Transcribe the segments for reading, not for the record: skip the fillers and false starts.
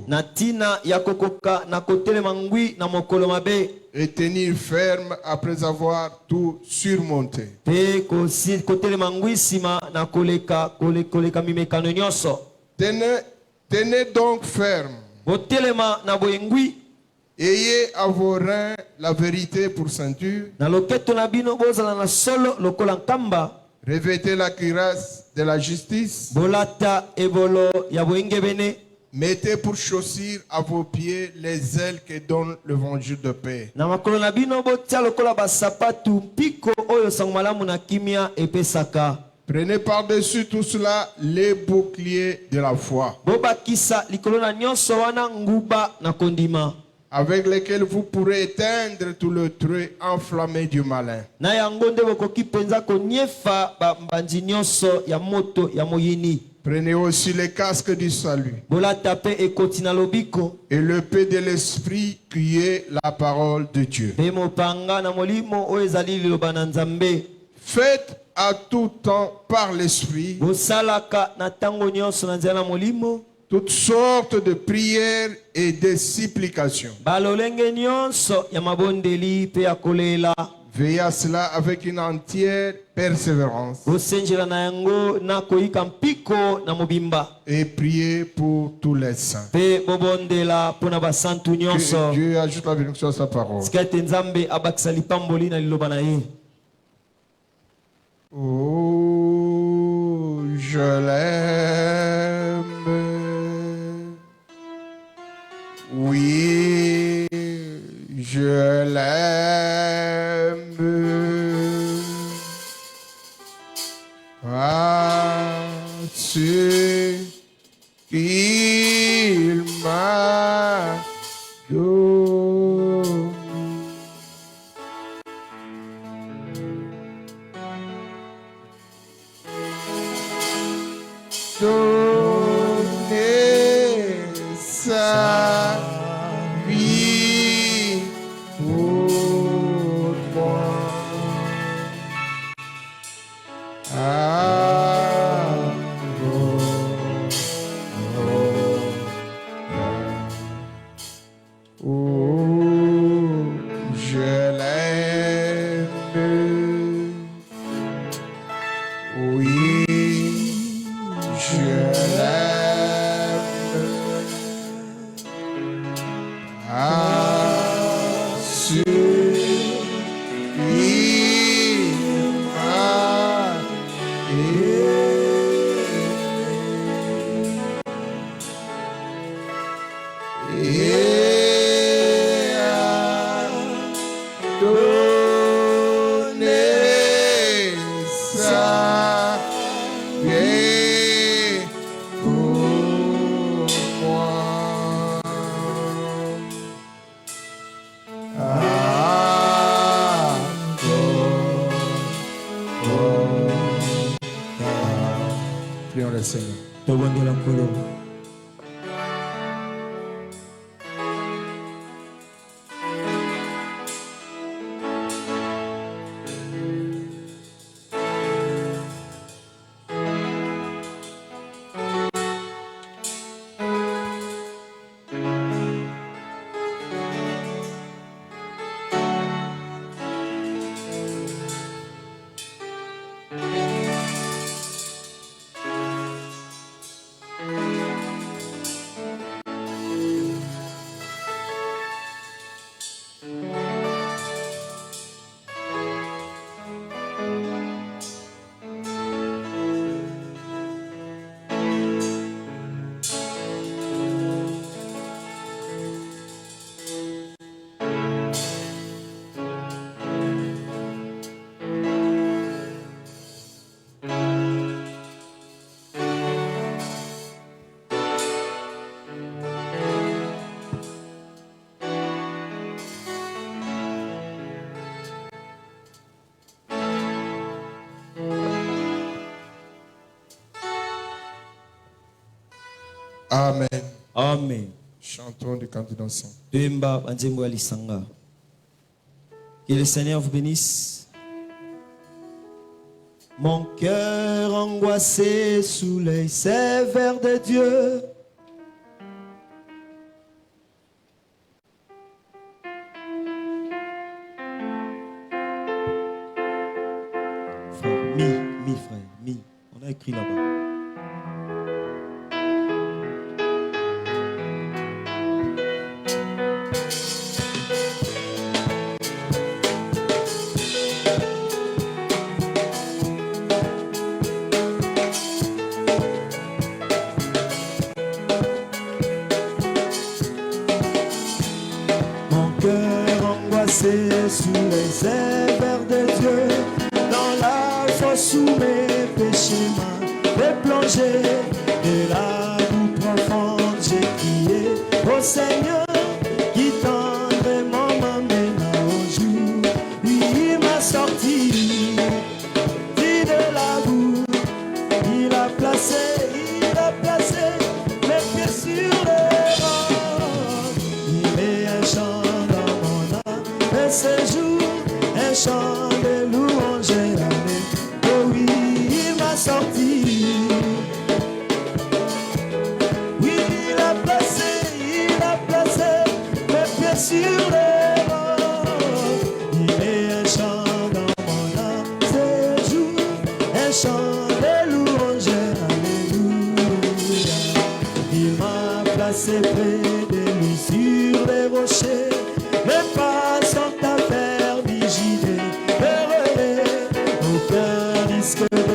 Natina yakokoka na kotele mangui na mokolo mabe. Et tenir ferme après avoir tout surmonté. Pe kotele mangui sima na koleka mimekano nyonso. Tenez donc ferme. Botelema na boengui. Ayez à vos reins la vérité pour ceinture. Na loketo na bino bozala na solo lokola nkamba. Revêtez la cuirasse de la justice. Bolata ebolo ya boengebene. Mettez pour chaussures à vos pieds les ailes que donne l'évangile de paix. Na makolo na bino botia lokola basapatu mpiko oyo sango malamu na kimia epesaka. Prenez par-dessus tout cela les boucliers de la foi. Bobakisa likolo na nyonso wana nguba na kondima. Avec lesquels vous pourrez éteindre tout le trait enflammé du malin. Na yango nde bokoki penza koniefa bambanzi nyonso ya moto ya moyini. Prenez aussi les casques du salut. Bolata pe ekoti na lobiko. Et le paix de l'esprit qui est la parole de Dieu. Pe mopanga na molimo oyo ezali liloba na Nzambe. Faites à tout temps par l'esprit bosalaka na tango nyonso na nzela molimo toutes sortes de prières et de supplications. balolenge nyonso ya mabondeli pe ya kolela. Veillez à cela avec une entière persévérance. Bosenjela na yango na koyika mpiko na mobimba. Et priez pour tous les saints. Pe bobondela pona basantu nyonso. Que Dieu ajoute la bénédiction à sa parole. Sikate Nzambe abakisa lipamboli na liloba na ye. Oh, je l'aime. Oui, je l'aime. Parce qu'il m'a donné. Donner sa vie pour moi. Oh, je l'aime. Oui, je l'aime. Prions le Seigneur. Amen. Amen. Chantons du cantique d'encens. Que le Seigneur vous bénisse. Mon cœur angoissé sous l'œil sévère de Dieu écrit là-bas. Sous les airs de Dieu, dans la fosse où mes péchés m'avaient plongé, de la boue profonde j'ai crié au Seigneur, qui tendrement m'amena au jour. Lui il m'a sorti, dit de la boue, il a placé mes pieds sur les rocs. Il met un chant dans mon âme, et ce jour, un chant de louange et d'année. Oh oui, il m'a sorti. Oui, il a placé mes pieds sur les rocs. Il met un chant dans mon âme, ce jour, un chant de louange et alléluia. Il m'a placé près de lui sur les rochers. Mes pas sont à faire vigiler, aucun risque de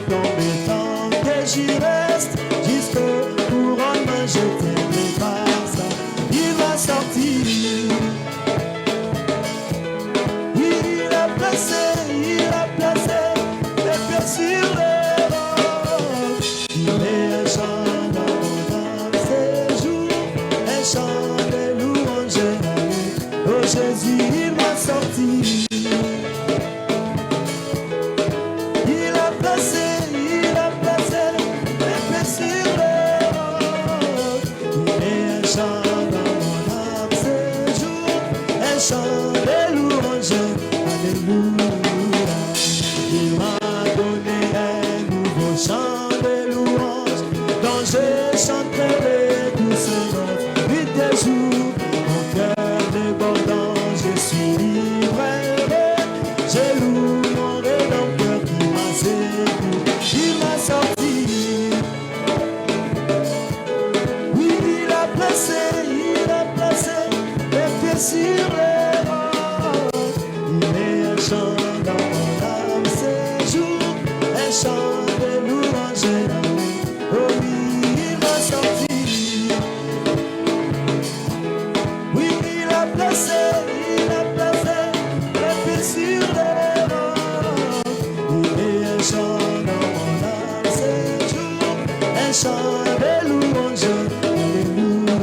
tomber tant que j'y reste, jusqu'au couronnement je tiendrai par ça. Il m'a sorti, oui il a placé mes pieds sur les rocs. Il met un chant dans mon âme, ces jours, un chant de louange. Oh Jésus, il m'a sorti. Il a placé mes pieds sur les rocs. Il met un chant dans mon âme, ce jour, un chant de louange, alléluia. Il m'a donné un nouveau chant de louange, dont je chanterai tous ces notes, nuit et jour, mon cœur débordant, je suis libre et heureux. Je loue mon Rédempteur qui m'a séduit, il m'a sorti. Oui, il a placé mes pieds sur les rocs. Il met un chant dans mon âme, ces jours, un chant de louange et d'amour. Oh oui, il m'a sorti. Oui, il a placé mes pieds sur les rocs. Il met un chant dans mon âme, ces jours, un chant de louange, alléluia.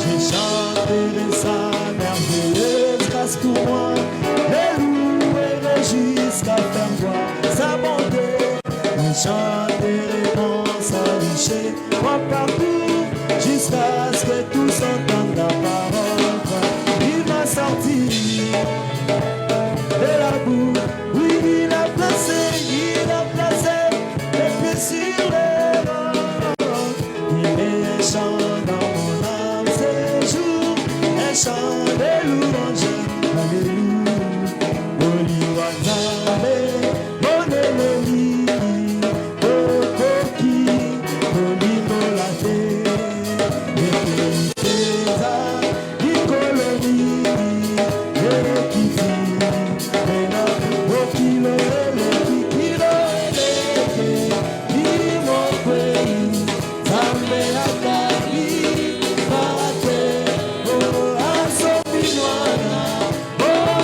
Je chanterai sa merveilleuse grâce pour moi, le louerai jusqu'à faire voir sa bonté. Je chanterai dans sa richesse, moi partout, jusqu'à ce que tous entendent la parole. Il m'a sorti de la boue, oui il a placé mes pieds sur les rocs. Il met un chant dans mon âme, ces jours, un chant de louange, alléluia. Oliwa Nzambe, mon Elohim, Okoki, Olimo Late, Ekeza, Ikoloni, Ekiti, Mena, Okilo, Elekikilo, Eleke, Imokwei, Nzambe Akari, Parate, Oh, Asobinwana, Oh,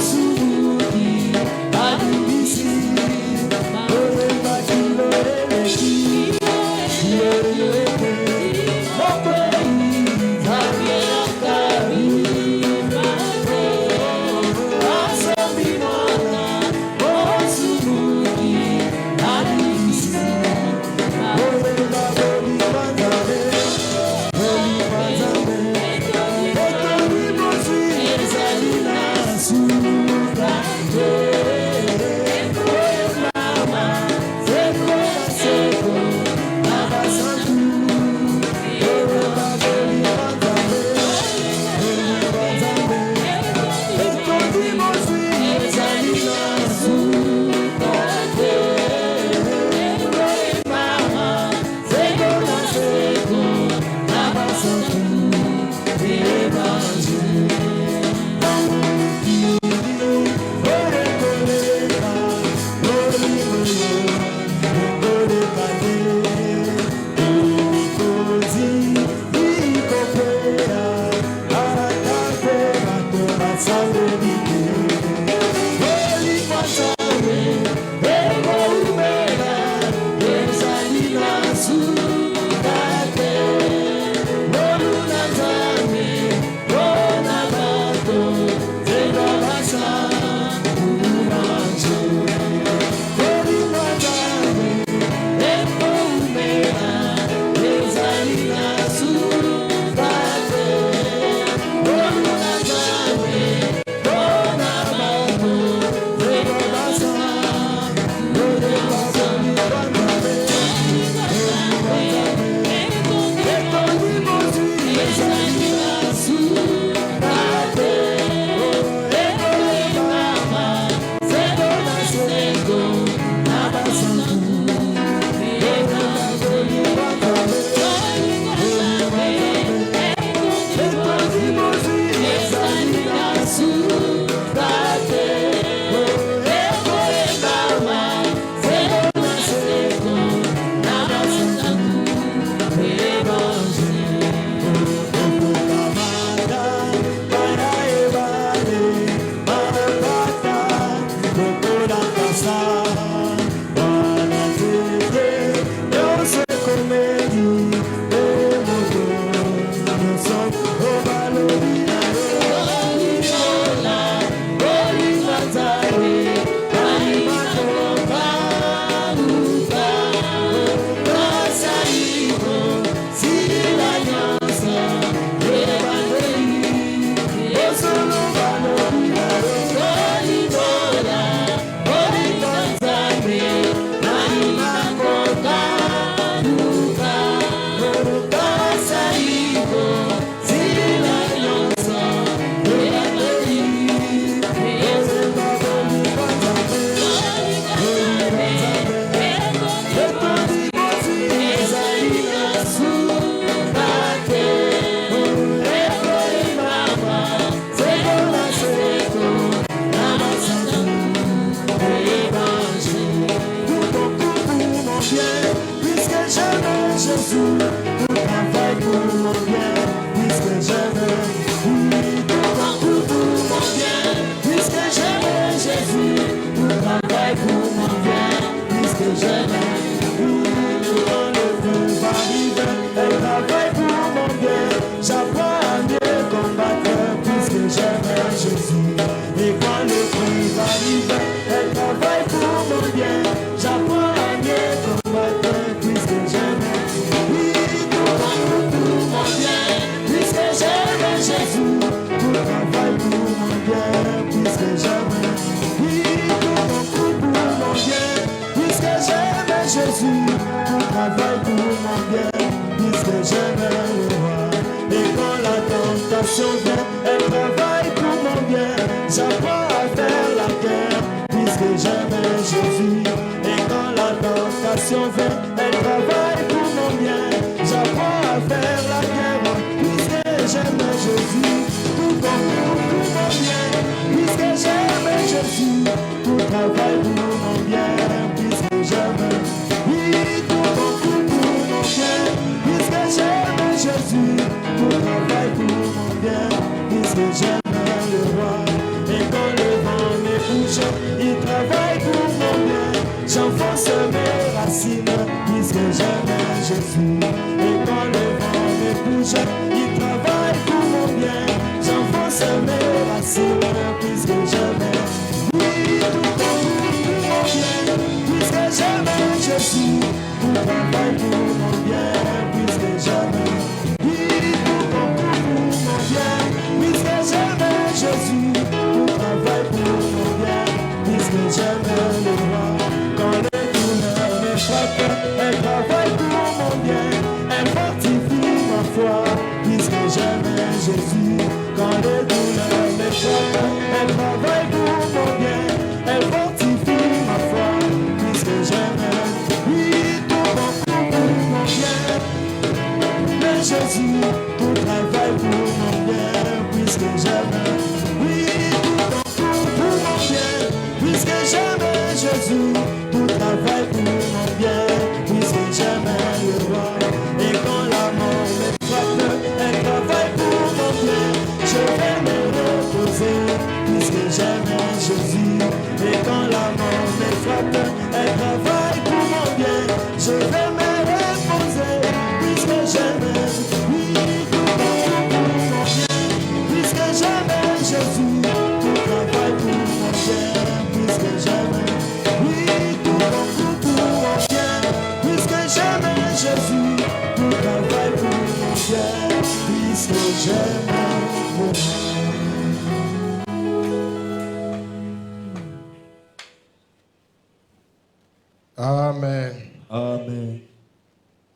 Amen. Amen.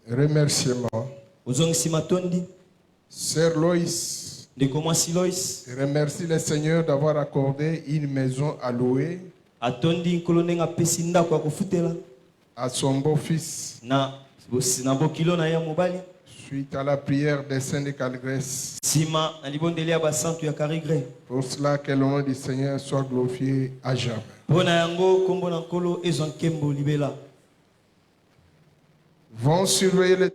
Remerciement. Ozongisi matondi. Sœur Loïs, ndeko mwasi Lois remercie le Seigneur d'avoir accordé une maison à louer atondi nkolo ndenge apesi ndako ya kofutela à son beau-fils na bokilo na ye ya mobali suite à la prière des saints de Calgrès. nsima na libondeli ya basantu ya Karigre. Pour cela que le nom du Seigneur soit glorifié à jamais. mpo na yango kombo na nkolo ezwa nkembo libela. Vont surveiller les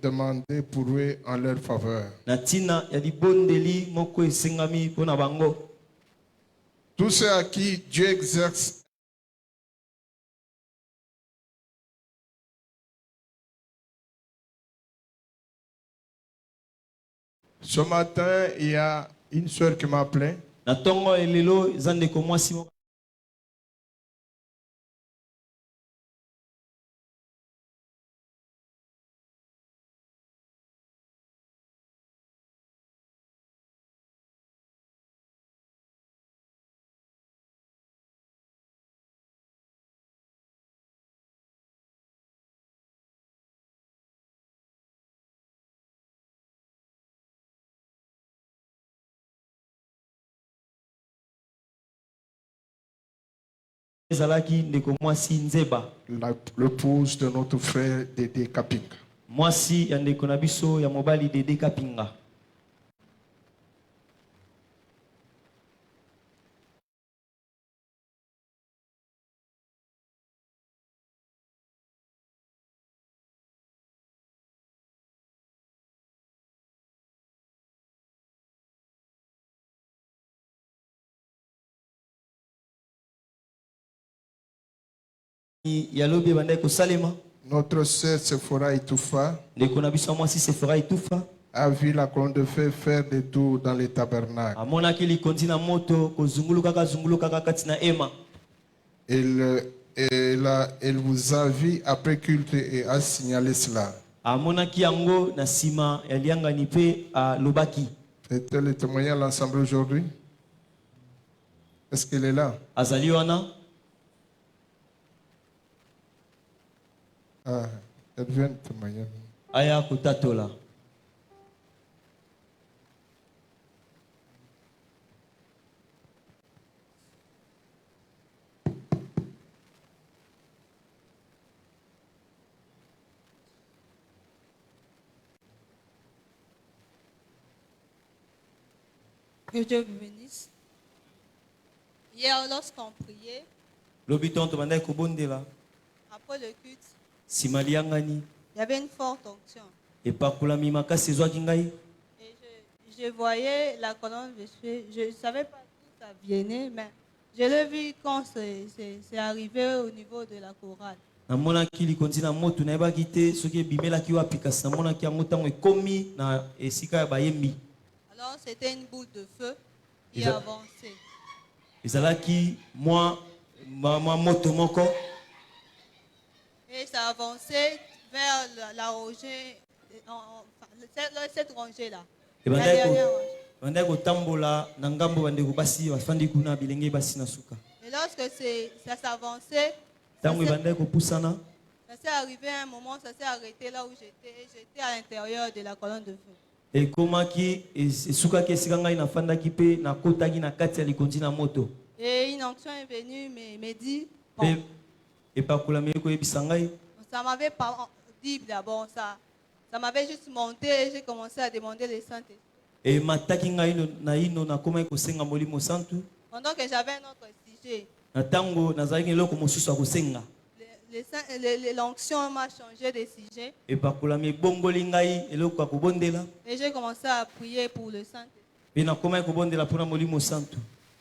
demander pour eux en leur faveur. na ntina ya libondeli moko esengami mpo na bango. Tous ceux à qui Dieu exerce ce matin, il y a une sœur qui m'a appelé. na ntongo elelo eza ndeko mwasi moko ezalaki ndeko mwasi Nzeba, L'épouse de notre frère Dédé Kapinga. mwasi ya ndeko na biso ya mobali Dede Kapinga. yalobi bandai kosalema Notre sœur Sephora Itoufa ndeko na biso ya mwasi Sefora Itufa a vu la colonne de feu faire des tours dans les tabernacles. amonaki likondi na moto kozungulukaka kati na ema. Elle vous a vu après culte et a signalé cela. amonaki yango na nsima ya liangani mpe alobaki. C'était le témoignage à l'ensemble aujourd'hui. Est-ce qu'elle est là? azali wana Ah, elles viennent témoigner. aya kotatola. Que Dieu vous bénisse. Hier, lorsqu'on priait, Lobiton to bandai kobondela. après le culte, Simaliangani. il y avait une forte onction. Epakulami makasi ezwaki ngai. Et je voyais la colonne de cheveux. Je ne savais pas d'où ça venait, mais je l'ai vu quand c'est arrivé au niveau de la chorale. Namonaki likonzi na moto nayebaki te soki ebimelaki wapi kasi namonaki yango ntango ekomi na esika ya bayembi. Alors, c'était une boule de feu qui Ils a- avançait. ezalaki mwa moto moko Et ça avançait vers la rangée, cette rangée-là. La dernière rangée. ebandaki kotambola na ngambo bandeko basi bafandi kuna bilenge basi na suka. Et lorsque ça s'avançait, Ntango ebandaki kopusana ça s'est arrivé à un moment, ça s'est arrêté là où j'étais. Et j'étais à l'intérieur de la colonne de feu. ekomaki esukaki esika ngai nafandaki mpe nakotaki na kati ya likonzi na moto. Et une onction est venue me dit, Mpe bon, epakolami ekoyebisa ngai ça m'avait pas dit d'abord, ça m'avait juste monté et j'ai commencé à demander le Saint-Esprit. emataki ngai naino nakomaki kosenga molimo santu. Pendant que j'avais un autre sujet, Na ntango nazalaki eloko mosusu ya kosenga l'onction m'a changé de sujet epakolami ebongoli ngai eloko ya kobondela et j'ai commencé à prier pour le Saint-Esprit. mpe nakomaki kobondela mpona molimo santu.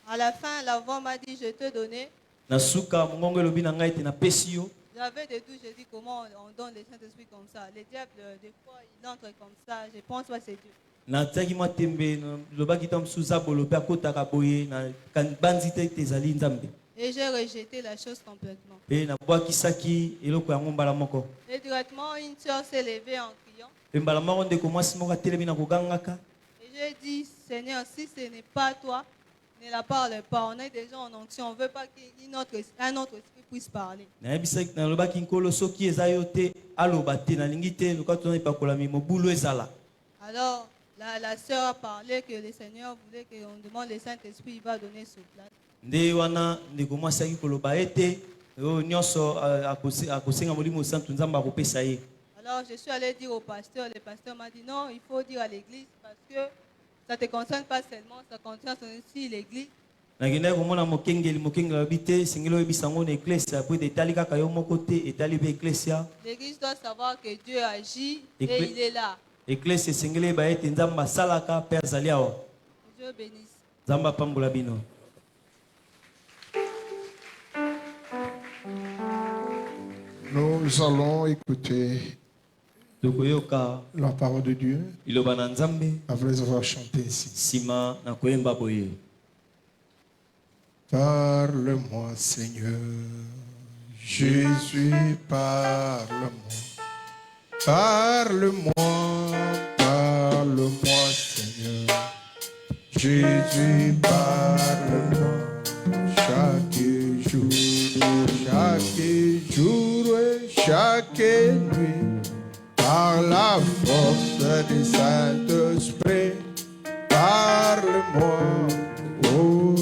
À la fin, la voix m'a dit, je te donnais. Na suka mongongo elobi na ngai ete napesi yo. J'avais des doutes, j'ai dit comment on donne le Saint-Esprit comme ça. Les diables, des fois, ils entrent comme ça. Je pense pas que c'est Dieu. natiaki mwa tembe lobaki ta mosusu zabolo mpe akotaka boye banzi te ete ezali nzambe Et j'ai rejeté la chose complètement. mpe nabwakisaki eloko yango mbala moko. Et directement, une soeur s'est levée en criant. Mpe mbala moko ndeko mwasi moko atelemi na kogangaka. Et j'ai dit, Seigneur, si ce n'est pas toi, ne la parle pas. On est déjà en onction. On ne veut pas qu'un autre esprit puisse parler. Nalobaki nkolo soki eza yo te aloba te nalingi te loka tona epakolami mobulu ezala. Alors, la sœur a parlé que le Seigneur voulait qu'on demande le Saint-Esprit, il va donner ce plan. Nde wana ndeko mwasi aki koloba ete oyo nyonso akosenga molimo santu nzambe akopesa ye. Alors, je suis allé dire au pasteur. Le pasteur m'a dit non, il faut dire à l'église parce que ça ne te concerne pas seulement, ça concerne aussi l'église. Nakendaki komona mokengeli alobi te esengeli oyebisa yango na eklesia po ete etali kaka yo moko te etali mpe eklesia. L'église doit savoir que Dieu agit Et et que- il est là. Eklesia esengeli eyeba ete nzambe asalaka mpe azali awa. Que Dieu bénisse. Nzambe apambola bino. Nous allons écouter Tokoyoka la parole de Dieu liloba na nzambe après avoir chanté ici. nsima na koyemba boye. Parle-moi, Seigneur. Jésus, parle-moi. Parle-moi, parle-moi, Seigneur. Jésus, parle-moi. Chaque jour et chaque nuit, par la force du Saint-Esprit, parle-moi. Oh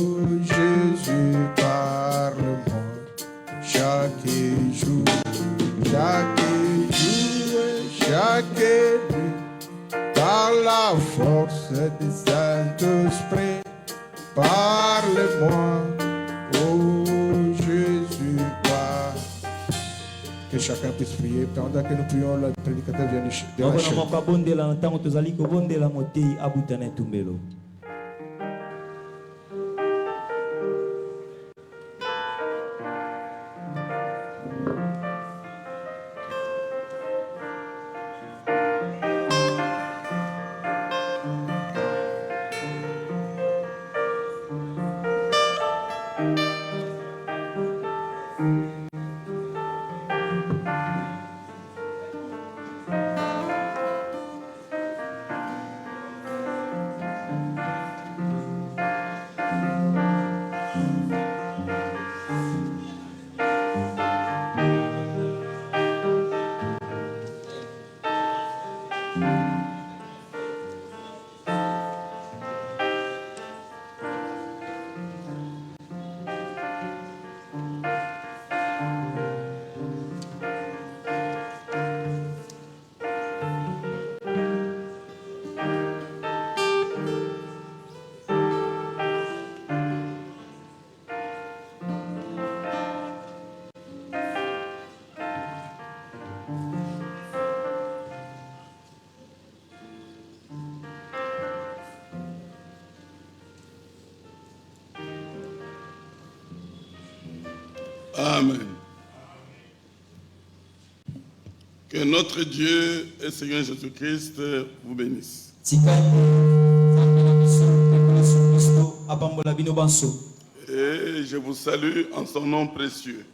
Jésus, parle-moi. Chaque jour et chaque nuit, par la force du Saint-Esprit, parle-moi. Oh Jésus, parle. Que chacun puisse prier. Pendant que nous prions, le prédicateur vient de Moko na lâcher. moko abondela na ntango tozali kobondela motei abuta na etumbelo. Amen. Que notre Dieu et Seigneur Jésus-Christ vous bénisse. Et je vous salue en son nom précieux.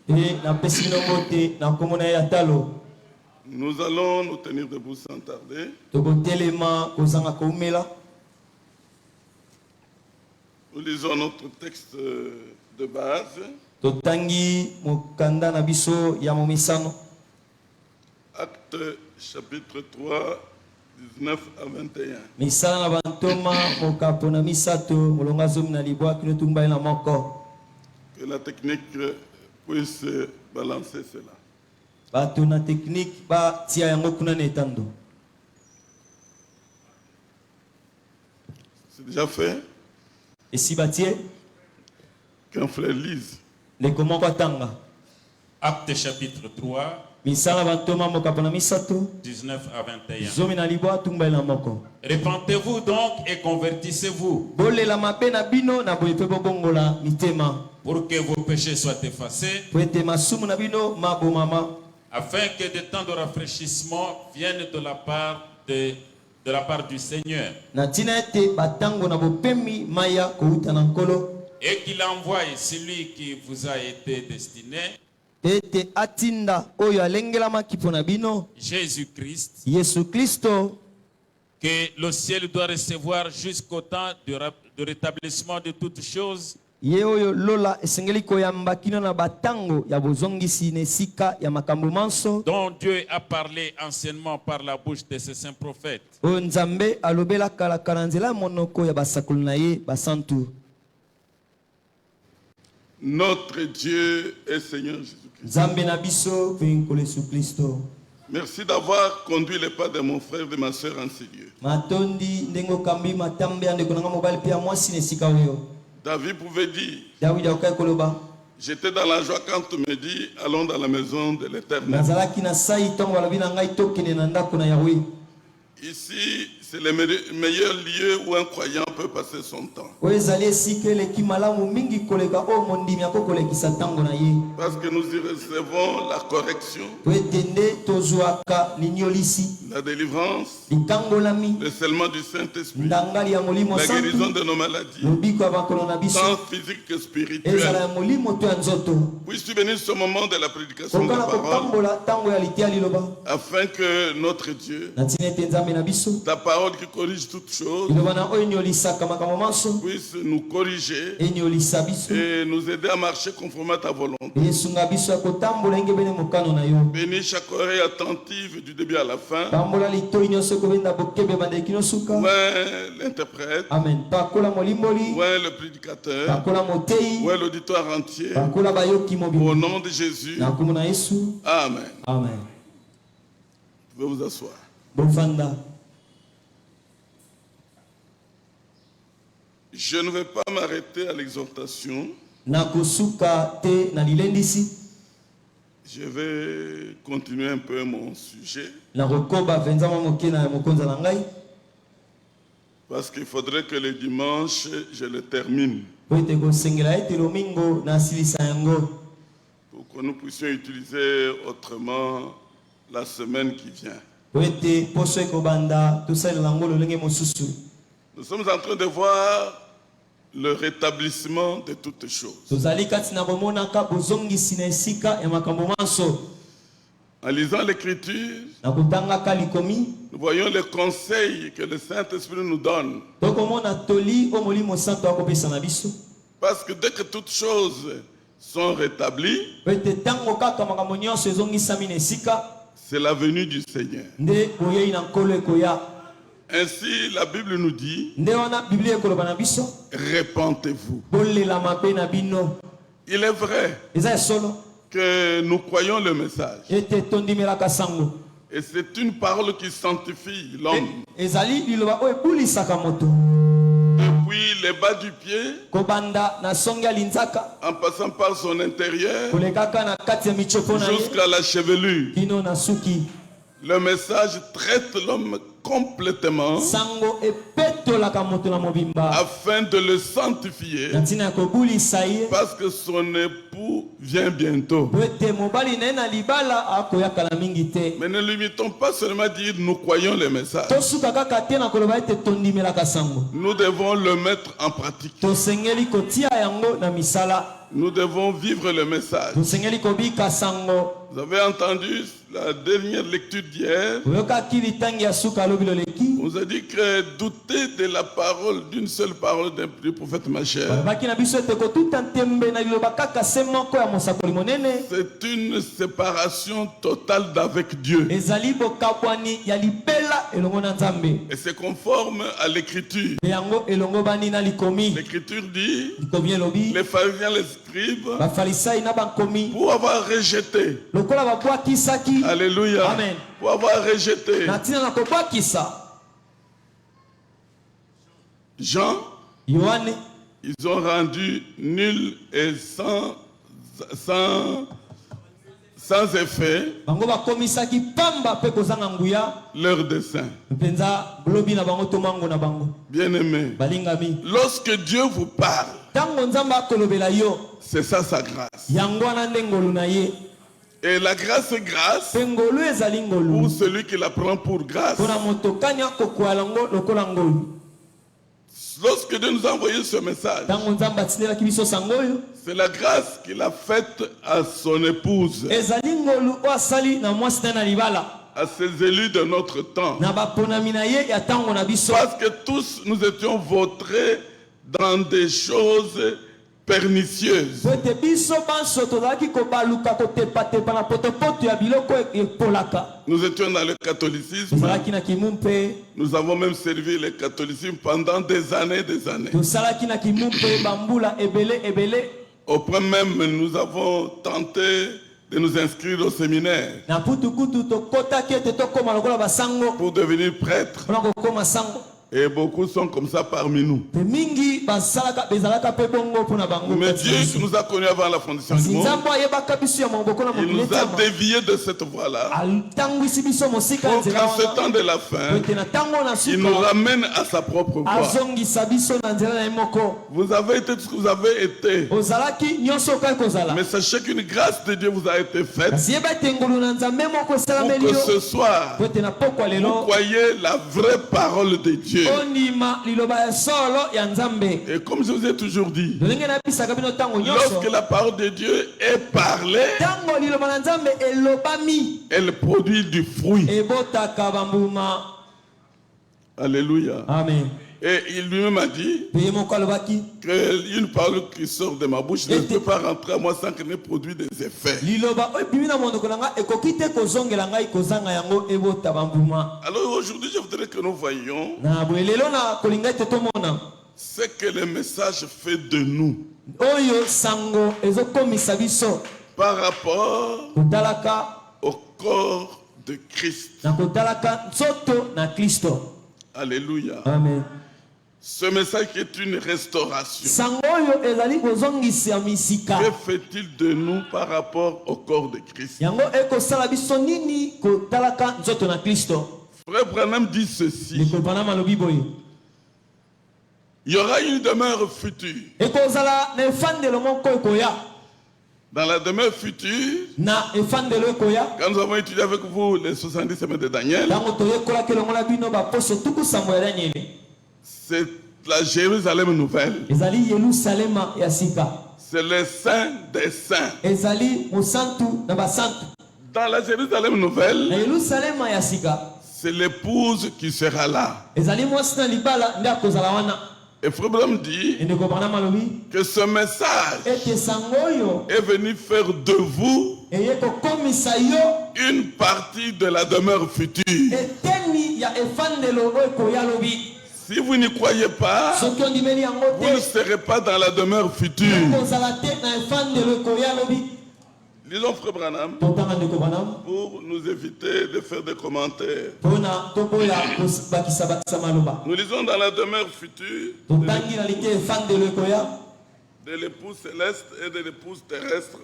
Nous allons nous tenir debout sans tarder. Nous lisons notre texte de base. Acte chapitre 3, 19 à 21. Que la technique puisse balancer cela. C'est déjà fait. Et si bâtier, qu'un frère lise. les comment Acte chapitre 3, 19 à 21. Repentez-vous donc et convertissez-vous pour que vos péchés soient effacés, afin que des temps de rafraîchissement viennent de la part du Seigneur, et qu'il envoie celui qui vous a été destiné, Jésus-Christ, que le ciel doit recevoir jusqu'au temps de rétablissement de toutes choses, dont Dieu a parlé anciennement par la bouche de ses saints prophètes. Notre Dieu et Seigneur Jésus-Christ. Merci d'avoir conduit les pas de mon frère et de ma soeur en ces lieux. David pouvait dire, j'étais dans la joie quand tu me dis, allons dans la maison de l'Éternel. Ici, c'est le meilleur lieu où un croyant peut passer son temps. Parce que nous y recevons la correction, la délivrance, le scellement du Saint-Esprit, la guérison de nos maladies, tant physiques que spirituelles. Puisses-tu bénir ce moment de la prédication de la parole, afin que notre Dieu, ta parole qui corrige toutes choses, puisse nous corriger et nous aider à marcher conformément à ta volonté. Bénis chaque oreille attentive du début à la fin. Ouais, l'interprète. Ouais, le prédicateur. Ouais, l'auditoire entier. Au nom de Jésus. Amen. Amen. Vous pouvez vous asseoir. Je ne vais pas m'arrêter à l'exhortation. Je vais continuer un peu mon sujet. Parce qu'il faudrait que le dimanche, je le termine. Pour que nous puissions utiliser autrement la semaine qui vient. Nous sommes en train de voir le rétablissement de toutes choses. En lisant l'Écriture, nous voyons les conseils que le Saint-Esprit nous donne. Parce que dès que toutes choses sont rétablies, c'est la venue du Seigneur. Ainsi, la Bible nous dit, répentez-vous. Il est vrai que nous croyons le message. Et c'est une parole qui sanctifie l'homme. Depuis les bas du pied, en passant par son intérieur, jusqu'à la chevelure. Le message traite l'homme complètement afin de le sanctifier parce que son époux vient bientôt. Mais ne limitons pas seulement à dire nous croyons le message. Nous devons le mettre en pratique. Nous devons vivre le message. Vous avez entendu la dernière lecture d'hier. On nous a dit que douter de la parole, d'une seule parole du prophète Macher, c'est une séparation totale d'avec Dieu. Et c'est conforme à l'écriture. L'écriture dit, les pharisiens, les scribes, pour avoir rejeté, alléluia, amen, pour avoir rejeté Jean, ils ont rendu nul et sans effet leur dessein. Bien-aimé, lorsque Dieu vous parle, c'est ça sa grâce. Et la grâce est grâce pour celui qui la prend pour grâce. Lorsque Dieu nous a envoyé ce message, c'est la grâce qu'il a faite à son épouse, à ses élus de notre temps. Parce que tous nous étions vautrés dans des choses pernicieuses. Nous étions dans le catholicisme. Nous avons même servi le catholicisme pendant des années, des années. Au point même, nous avons tenté de nous inscrire au séminaire pour devenir prêtre. Et beaucoup sont comme ça parmi nous. Mais Dieu qui nous a connus avant la fondation du monde, il nous a déviés de cette voie-là pour qu'en ce temps de la fin, il nous ramène à sa propre voie. Vous avez été tout ce que vous avez été. Mais sachez qu'une grâce de Dieu vous a été faite pour que ce soir, vous croyez la vraie parole de Dieu. Et comme je vous ai toujours dit, lorsque la parole de Dieu est parlée, elle produit du fruit. Alléluia. Amen. Et il lui-même a dit qu'une parole qui sort de ma bouche ne peut pas rentrer à moi sans qu'elle ne produise des effets. Alors aujourd'hui, je voudrais que nous voyions ce que le message fait de nous par rapport au corps de Christ. Alléluia. Amen. Ce message qui est une restauration. Que fait-il de nous par rapport au corps de Christ? Frère Branham dit ceci: il y aura une demeure future. Dans la demeure future, quand nous avons étudié avec vous les 70 semaines de Daniel, c'est la Jérusalem nouvelle. C'est le Saint des Saints. Dans la Jérusalem nouvelle, c'est l'épouse qui sera là. Et Frère Branham dit que ce message est venu faire de vous une partie de la demeure future. Si vous n'y croyez pas, vous ne serez pas dans la demeure future. Lisons Frère Branham pour nous éviter de faire des commentaires. Nous lisons dans la demeure future de l'épouse céleste et de l'épouse terrestre.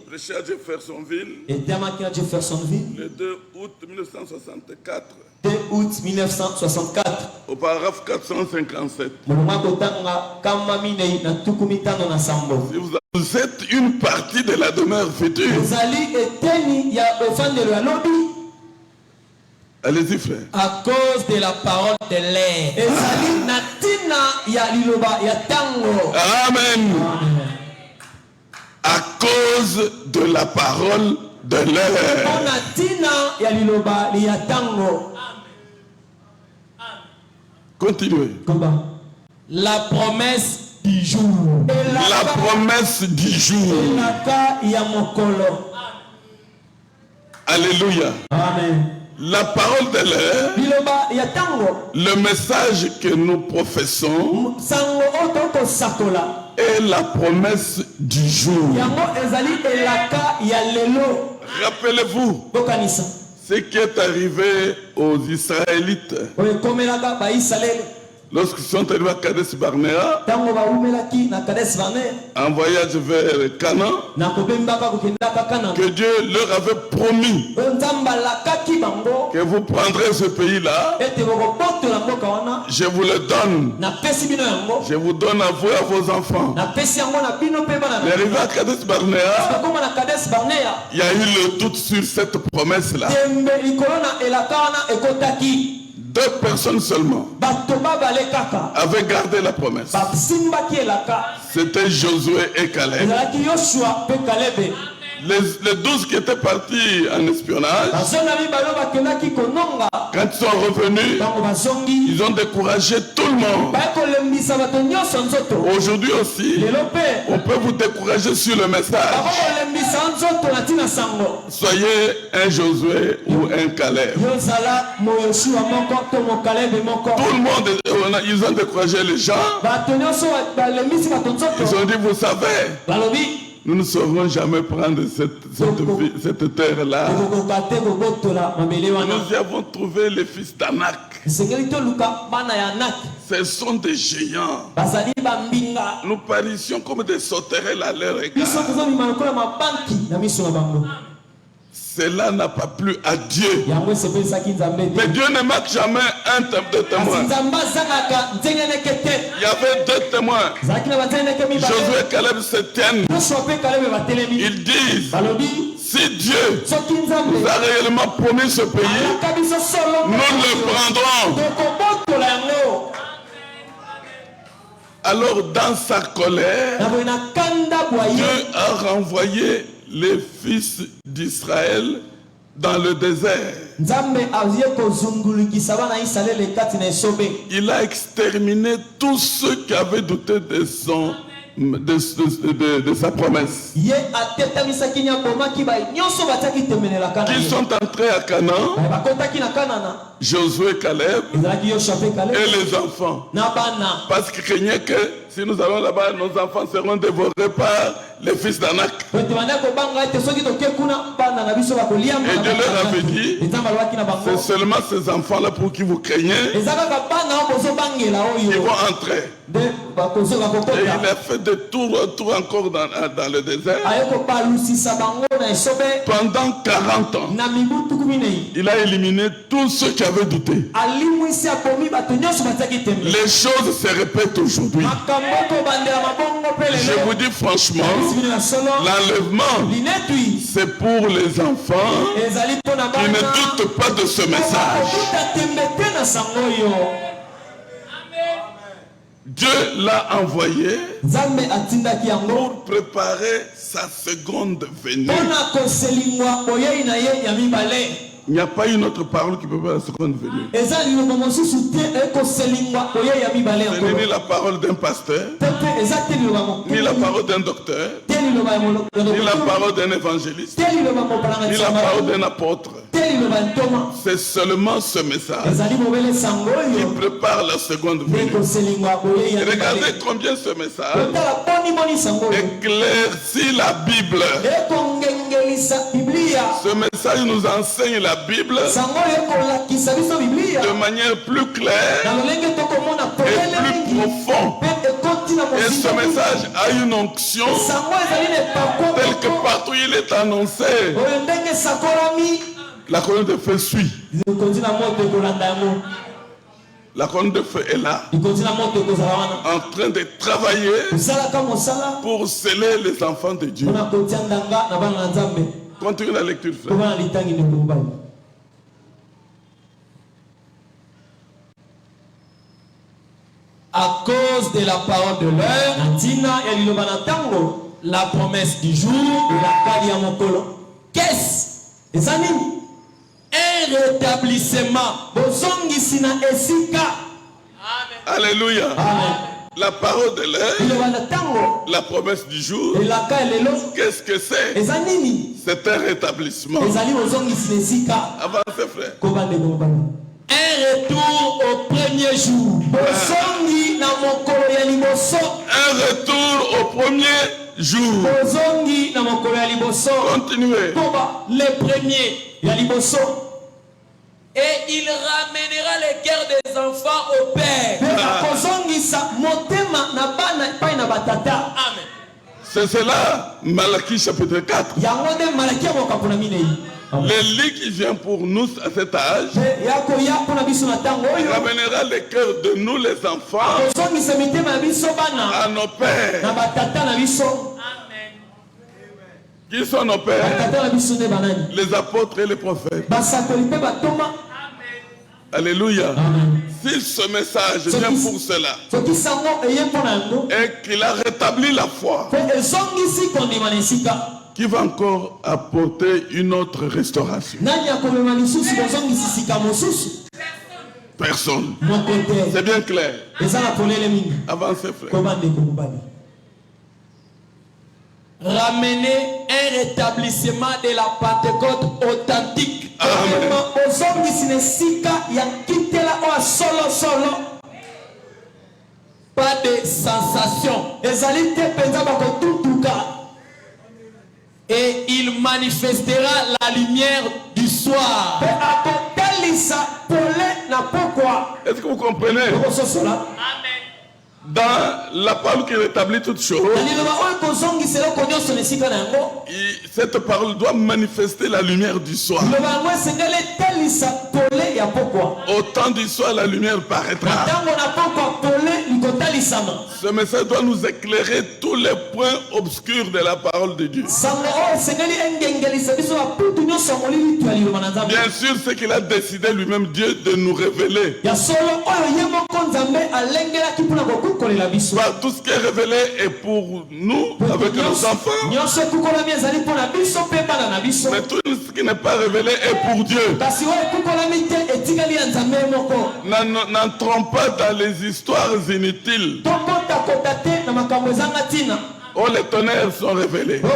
Prêché à Jeffersonville. Le 2 août 1964. 2 août 1964. Au paragraphe 457. Si vous êtes une partie de la demeure future. Allez-y, frère. À cause de la parole de l'air. Amen. À cause de la parole de l'air. Continuez. La promesse du jour. La promesse du jour. Alléluia. Amen. La parole de l'air, le message que nous professons est la promesse du jour. Rappelez-vous ce qui est arrivé aux Israélites lorsqu'ils sont arrivés à Kadesh Barnea, en voyage vers Canaan, que Dieu leur avait promis que vous prendrez ce pays-là, je vous le donne, je vous donne à vous et à vos enfants. Mais arrivé à Kadesh Barnea, il y a eu le doute sur cette promesse-là. 2 personnes seulement avaient gardé la promesse. C'était Josué et Caleb. Les 12 qui étaient partis en espionnage, quand ils sont revenus, ils ont découragé tout le monde. Aujourd'hui aussi, on peut vous décourager sur le message. Soyez un Josué ou un Caleb. Tout le monde, ils ont découragé les gens. Ils ont dit, vous savez, nous ne saurons jamais prendre cette terre-là. Nous y avons trouvé les fils d'Anak. Ce sont des géants. Nous parissions comme des sauterelles à leur égard. Cela n'a pas plu à Dieu. Mais Dieu ne manque jamais un de témoin. Il y avait 2 témoins. Josué et Caleb se tiennent. Ils disent, si Dieu nous a réellement promis ce pays, nous le prendrons. Alors dans sa colère, Dieu a renvoyé les fils d'Israël dans le désert. Il a exterminé tous ceux qui avaient douté de sa promesse. Qui sont entrés à Canaan, Josué et Caleb et les enfants. Parce qu'ils craignaient que si nous allons là-bas, nos enfants seront dévorés par les fils d'Anak. Et Dieu leur avait dit, c'est seulement ces enfants-là pour qui vous craignez qui vont entrer. Et il a fait des tours encore dans le désert. Pendant 40 ans, il a éliminé tous ceux qui avaient douté. Les choses se répètent aujourd'hui. Je vous dis franchement, l'enlèvement, c'est pour les enfants qui ne doutent pas de ce message. Dieu l'a envoyé pour préparer sa seconde venue. Il n'y a pas une autre parole qui peut faire la seconde venue. Ce n'est ni la parole d'un pasteur, ni la parole d'un docteur, ni la parole d'un évangéliste, ni la parole d'un apôtre. C'est seulement ce message qui prépare la seconde venue. Et regardez combien ce message éclaircit la Bible. Ce message nous enseigne la Bible de manière plus claire et plus profond. Et ce message a une onction telle que partout il est annoncé. La colonne de feu suit. La colonne de feu est là, en train de travailler pour sceller les enfants de Dieu. Continue la lecture, frère. À cause de la parole de l'heure, la promesse du jour, qu'est-ce? Un rétablissement. Alléluia. La parole de l'heure, la promesse du jour, qu'est-ce que c'est? C'est un rétablissement. Avancez, frère. Un retour au premier jour. Un retour au premier jour. Continuez. Les premiers. Et il ramènera les cœurs des enfants au Père. Amen. C'est cela, Malachie chapitre 4. L'élie qui vient pour nous à cet âge, il ramènera les cœurs de nous les enfants à nos pères. Qui sont nos pères? Les apôtres et les prophètes. Alléluia. Si ce message vient pour cela et qu'il a rétabli la foi, qui va encore apporter une autre restauration? Personne. C'est bien clair. Avancez, frère. Ramener un rétablissement de la Pentecôte authentique. Amen. Pas de sensation. Et il manifestera la lumière du soir. Est-ce que vous comprenez? Dans la parole qui rétablit toutes choses, cette parole doit manifester la lumière du soir. Au temps du soir, la lumière paraîtra. Ce message doit nous éclairer tous les points obscurs de la parole de Dieu. Bien sûr, c'est qu'il a décidé lui-même, Dieu, de nous révéler. Tout ce qui est révélé est pour nous, avec nos enfants. Mais tout ce qui n'est pas révélé est pour Dieu. N'entrons pas dans les histoires inutiles. Oh, les tonnerres sont révélés. Vous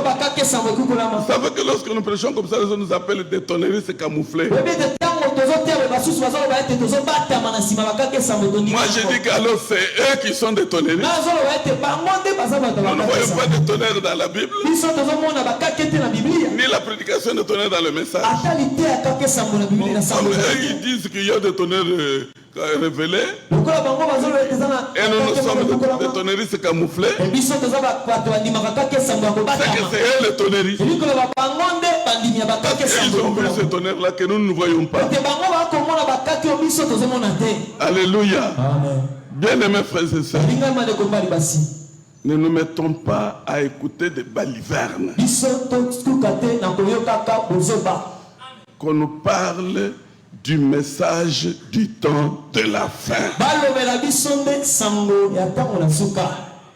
savez que lorsque nous prêchons comme ça, les gens nous appellent des tonneristes camouflés. Moi, je dis qu'alors c'est eux qui sont des tonneristes. Nous ne voyons pas de tonnerres dans la Bible, ni la prédication de tonnerres dans le message. Comme eux, ils disent qu'il y a des tonnerres révélés, et nous sommes des tonneristes camouflés. C'est que c'est eux les tonneristes. Ils ont vu ces tonnerres-là que nous ne voyons pas. Alléluia. Bien-aimés frères et sœurs, ne nous mettons pas à écouter des balivernes. Qu'on nous parle du message du temps de la fin.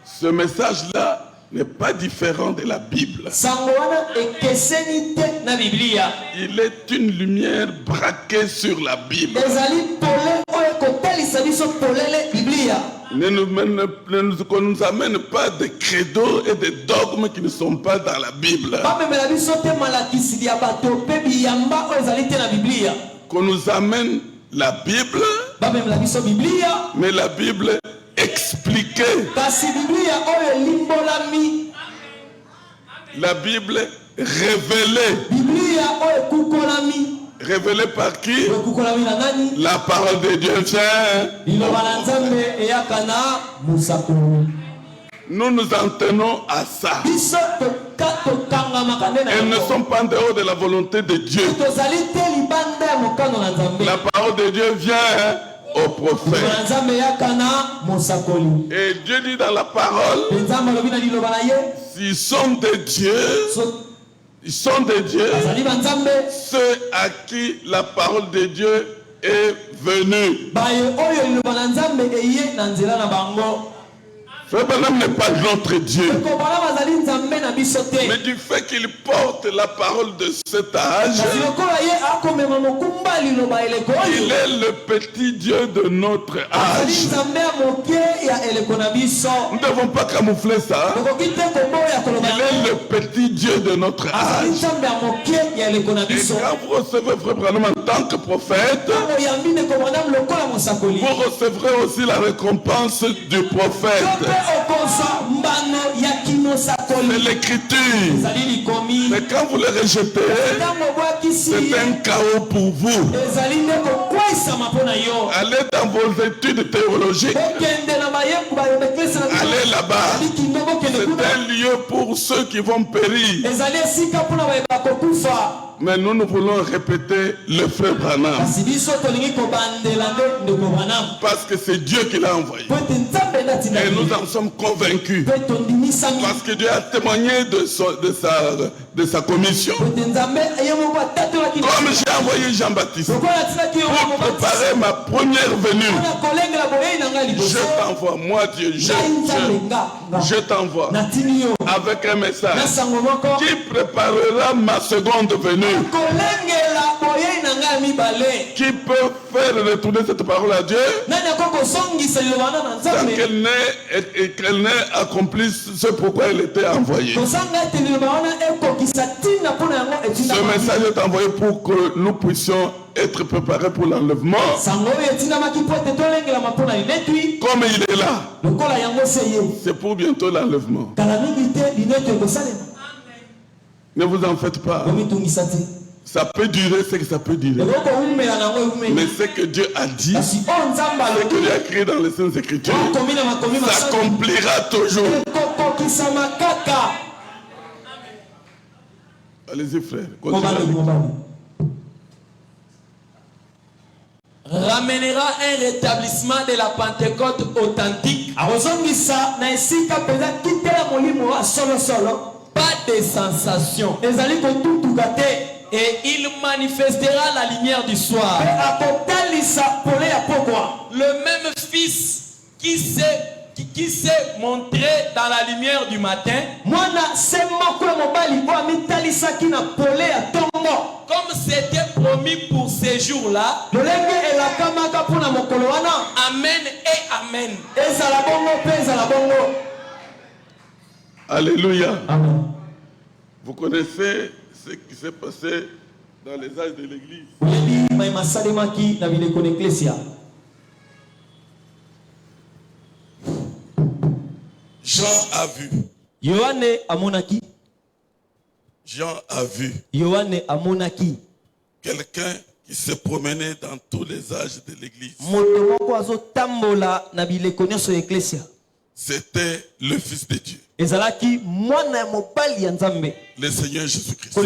Ce message-là n'est pas différent de la Bible. Il est une lumière braquée sur la Bible. Qu'on ne nous amène pas des credos et des dogmes qui ne sont pas dans la Bible. Qu'on nous amène la Bible, mais la Bible expliquée. La Bible révélée. Révélé par qui? La parole de Dieu vient. Nous nous en tenons à ça. Elles ne sont pas en dehors de la volonté de Dieu. La parole de Dieu vient au prophète. Et Dieu dit dans la parole, s'ils sont des dieux, ils sont des dieux, ceux à qui la parole de Dieu est venue. Frère Branham n'est pas notre Dieu. Mais du fait qu'il porte la parole de cet âge, il est le petit Dieu de notre âge. Nous ne devons pas camoufler ça. Il est le petit Dieu de notre âge. Et quand vous recevez Frère Branham en tant que prophète, vous recevrez aussi la récompense du prophète. C'est l'écriture. Mais quand vous le rejetez, c'est un chaos pour vous. Allez dans vos études théologiques. Allez là-bas. C'est un lieu pour ceux qui vont périr. Mais nous voulons répéter le frère Branham. Parce que c'est Dieu qui l'a envoyé. Et nous en sommes convaincus. Parce que Dieu a témoigné de sa commission. Comme j'ai envoyé Jean-Baptiste pour préparer ma première venue, je t'envoie, moi Dieu, je t'envoie avec un message qui préparera ma seconde venue. Qui peut faire retourner cette parole à Dieu sans qu'elle n'ait accompli ce pourquoi elle était envoyée. Ce message est envoyé pour que nous puissions être préparés pour l'enlèvement. Comme il est là, c'est pour bientôt l'enlèvement. Ne vous en faites pas. Ça peut durer ce que ça peut durer. Mais ce que Dieu a dit, ce que Dieu a écrit dans les Saintes Écritures, s'accomplira toujours. Allez-y frère. Ramènera un rétablissement de la Pentecôte authentique. Pas de sensation. Et il manifestera la lumière du soir. Le même Fils qui s'est montré dans la lumière du matin, comme c'était promis pour ces jours-là. Amen et Amen. Alléluia. Amen. Vous connaissez ce qui s'est passé dans les âges de l'église. Jean a vu. Jean a vu quelqu'un qui se promenait dans tous les âges de l'église. C'était le Fils de Dieu, le Seigneur Jésus-Christ.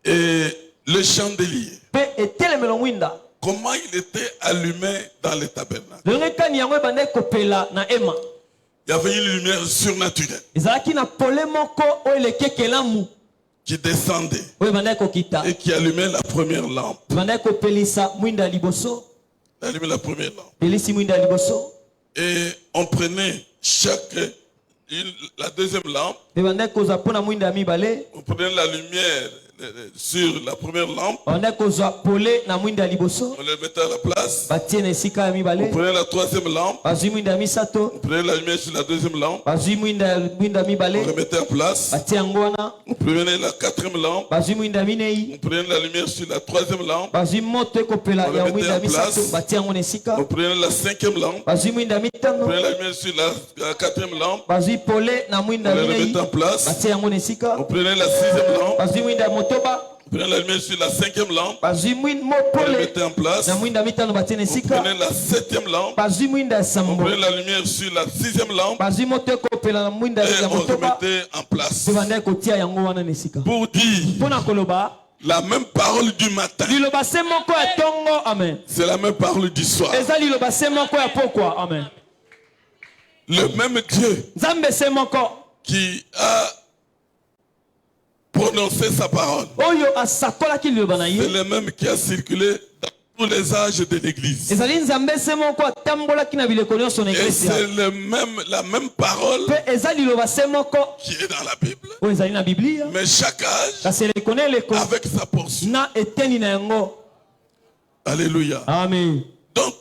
Et le chandelier, comment il était allumé dans le tabernacle. Il y avait une lumière surnaturelle qui descendait et qui allumait la première lampe. Allumait la première lampe. Et on prenait la deuxième lampe. On prenait la lumière sur la première lampe. On le mettait à la place. On prenait la troisième lampe. On prenait la lumière sur la deuxième lampe. On le mettait en place. On prenait la quatrième lampe. On prenait la lumière sur la troisième lampe. On le mettait en place. On prenait la cinquième lampe. On prenait la lumière sur la quatrième lampe. On le mettait en place. On prenait la sixième lampe. On Prenez la lumière sur la 5e lampe. Vous la mettez en place. Vous prenez la 7e lampe. Vous prenez la lumière sur la 6e lampe. Et vous remettez en place. Pour dire la même parole du matin. C'est la même parole du soir. Le même Dieu qui a prononcé sa parole. C'est le même qui a circulé dans tous les âges de l'Église. Et c'est la même parole qui est dans la Bible. Mais chaque âge avec sa portion. Alléluia. Amen. Donc,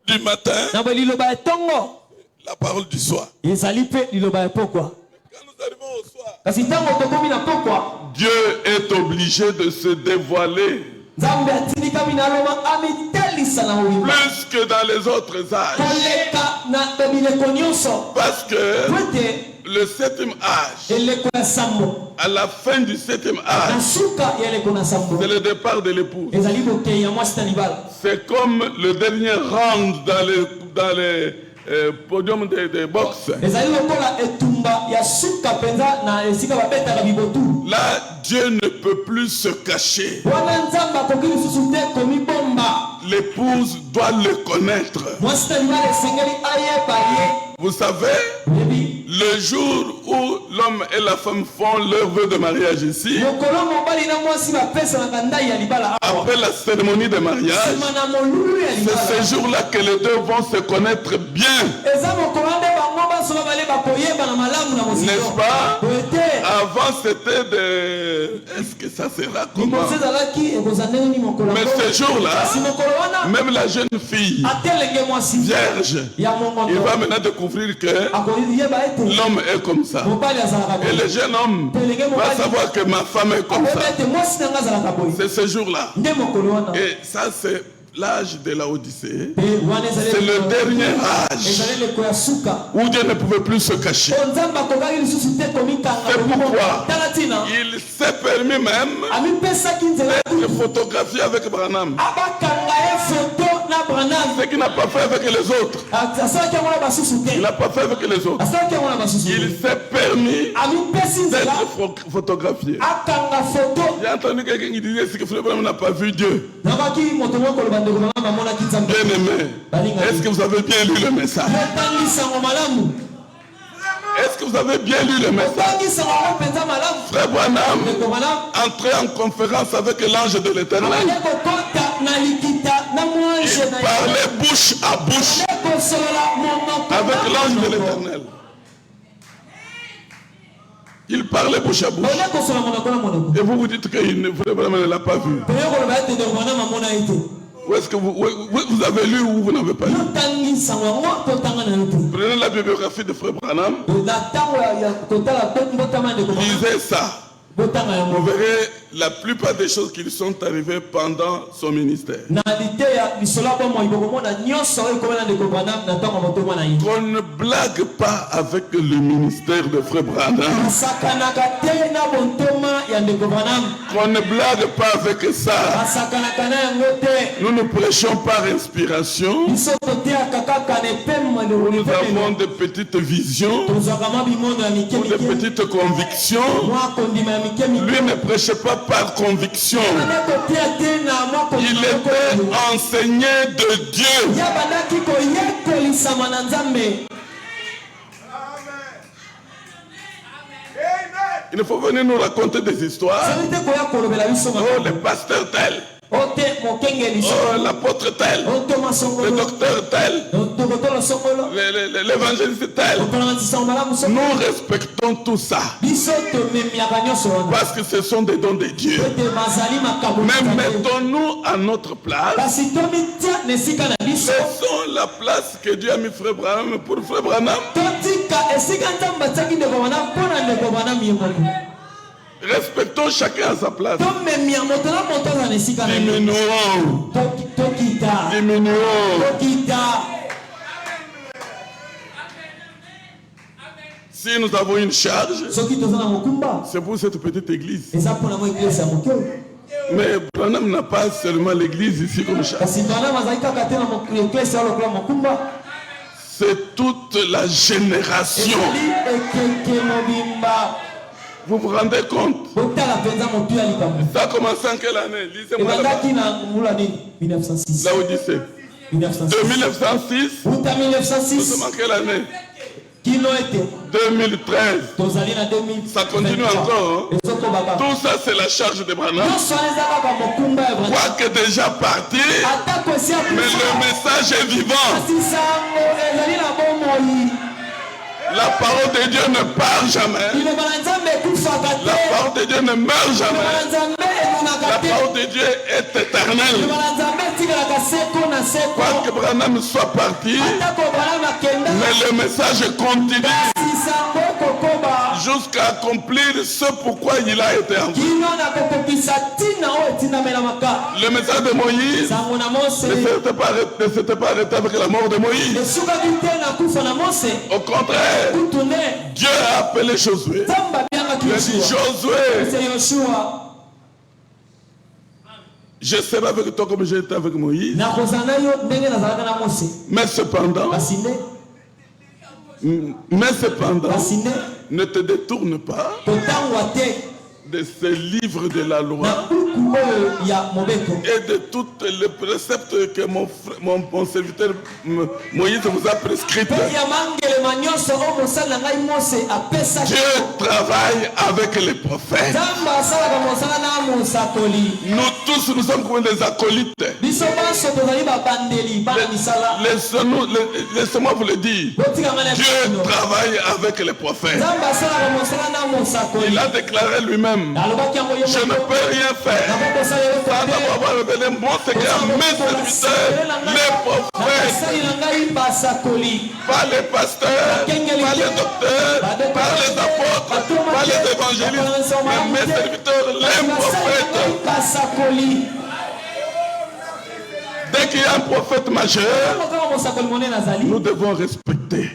du matin, la parole du soir. Quand nous arrivons au soir, Dieu est obligé de se dévoiler plus que dans les autres âges. Parce que le 7e âge, à la fin du 7e âge, c'est le départ de l'épouse. C'est comme le dernier round dans les podium de boxe. Là, Dieu ne peut plus se cacher. L'épouse doit le connaître. Vous savez, le jour où l'homme et la femme font leur vœu de mariage ici, après la cérémonie de mariage, c'est ce jour-là que les deux vont se connaître bien. N'est-ce pas? Avant c'était de... Est-ce que ça sera comment? Mais ce jour-là, même la jeune fille vierge, il va maintenant découvrir que l'homme est comme ça. Et le jeune homme va savoir que ma femme est comme ça. C'est ce jour-là. Et ça c'est l'âge de la Odyssée. C'est le dernier âge où Dieu ne pouvait plus se cacher. C'est pourquoi il s'est permis même d'être photographié avec Branham. Ce qu'il n'a pas fait avec les autres. Il n'a pas fait avec les autres. Il s'est permis d'être photographié. J'ai entendu quelqu'un qui disait que Frère Branham n'a pas vu Dieu. Bien aimé, est-ce que vous avez bien lu le message? Est-ce que vous avez bien lu le message? Frère Branham entrait en conférence avec l'ange de l'Éternel. Il parlait bouche à bouche avec l'ange de l'Éternel. Il parlait bouche à bouche. Et vous vous dites que Frère Branham ne l'a pas vu. Où est-ce que vous avez lu ou vous n'avez pas lu? Prenez la biographie de Frère Branham. Lisez ça. Vous verrez la plupart des choses qui lui sont arrivées pendant son ministère. Qu'on ne blague pas avec le ministère de Frère Branham. Qu'on ne blague pas avec ça. Nous ne prêchons par inspiration. Nous avons de petites visions ou de petites convictions. Lui ne prêchait pas par conviction. Il était enseigné de Dieu. Il ne faut venir nous raconter des histoires. Oh, le pasteur tel. Oh, l'apôtre tel, le docteur tel, l'évangéliste tel. Nous respectons tout ça parce que ce sont des dons de Dieu. Mais mettons-nous à notre place. Laissons la place que Dieu a mis Frère Branham pour Frère Branham. Respectons chacun à sa place. Diminuons. Si nous avons une charge, c'est pour cette petite église. Mais Branham n'a pas seulement l'église ici comme ça. C'est toute la génération. Vous vous rendez compte? Ça a commencé en quelle année? Lisez-moi là-bas. 1906. Là où dit c'est. 1906. Nous sommes en quelle année? 2013. Ça continue encore. Hein? Tout ça, c'est la charge de Branham. Quoique déjà parti, mais le message est vivant. La parole de Dieu ne part jamais. La parole de Dieu ne meurt jamais. La parole de Dieu est éternelle. Quoique Branham soit parti, mais le message continue jusqu'à accomplir ce pourquoi il a été envoyé. Le message de Moïse ne s'était pas arrêté avec la mort de Moïse. Au contraire, Dieu a appelé Josué. Il a dit Josué, je serai avec toi comme j'étais avec Moïse. Mais cependant, ne te détourne pas de ces livres de la loi et de toutes les préceptes que mon serviteur Moïse vous a prescrites. Dieu travaille avec les prophètes. Nous tous, nous sommes comme des acolytes. Laissez-moi vous le dire. Dieu travaille avec les prophètes. Il a déclaré lui-même, je ne peux rien faire sans avoir révélé mon secret à mes serviteurs, les prophètes, pas les pasteurs, pas les docteurs, pas les apôtres, pas les évangélistes, mais mes serviteurs, les prophètes. Dès qu'il y a un prophète majeur, nous devons respecter.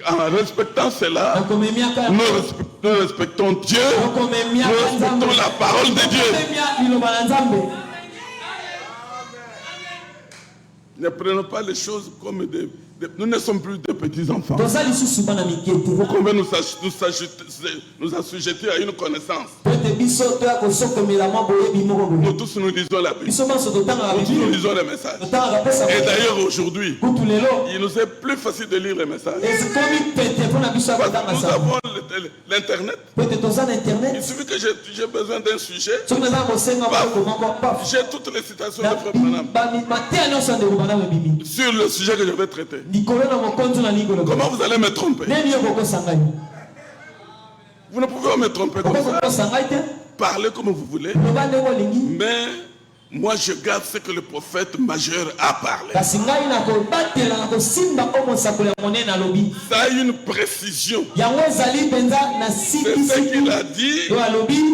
En respectant cela, nous respectons Dieu, nous respectons la parole de Dieu. Ne prenons pas les choses comme des... Nous ne sommes plus des petits enfants. Vous pouvez nous assujettir à une connaissance. Nous tous nous lisons la Bible. Nous tous nous lisons les messages. Et d'ailleurs aujourd'hui, il nous est plus facile de lire les messages. Parce que nous avons l'internet. Il suffit que j'ai besoin d'un sujet. J'ai toutes les citations de Frère Branham sur le sujet que je vais traiter. Comment vous allez me tromper? Vous ne pouvez pas me tromper comme ça. Parlez comme vous voulez. Mais moi je garde ce que le prophète majeur a parlé. Ça a une précision. C'est ce qu'il a dit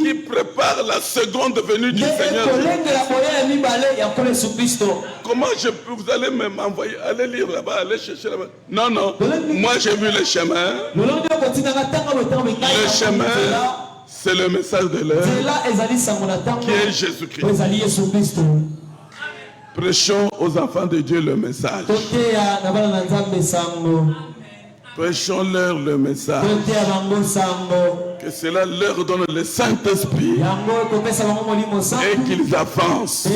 qui prépare la seconde venue du Seigneur. Comment vous allez m'envoyer, aller lire là-bas, aller chercher là-bas? Non, non. Moi j'ai vu le chemin. Le chemin, c'est le message de l'heure qui est Jésus-Christ. Prêchons aux enfants de Dieu le message. Prêchons-leur le message. Que cela leur donne le Saint-Esprit et qu'ils avancent. Ça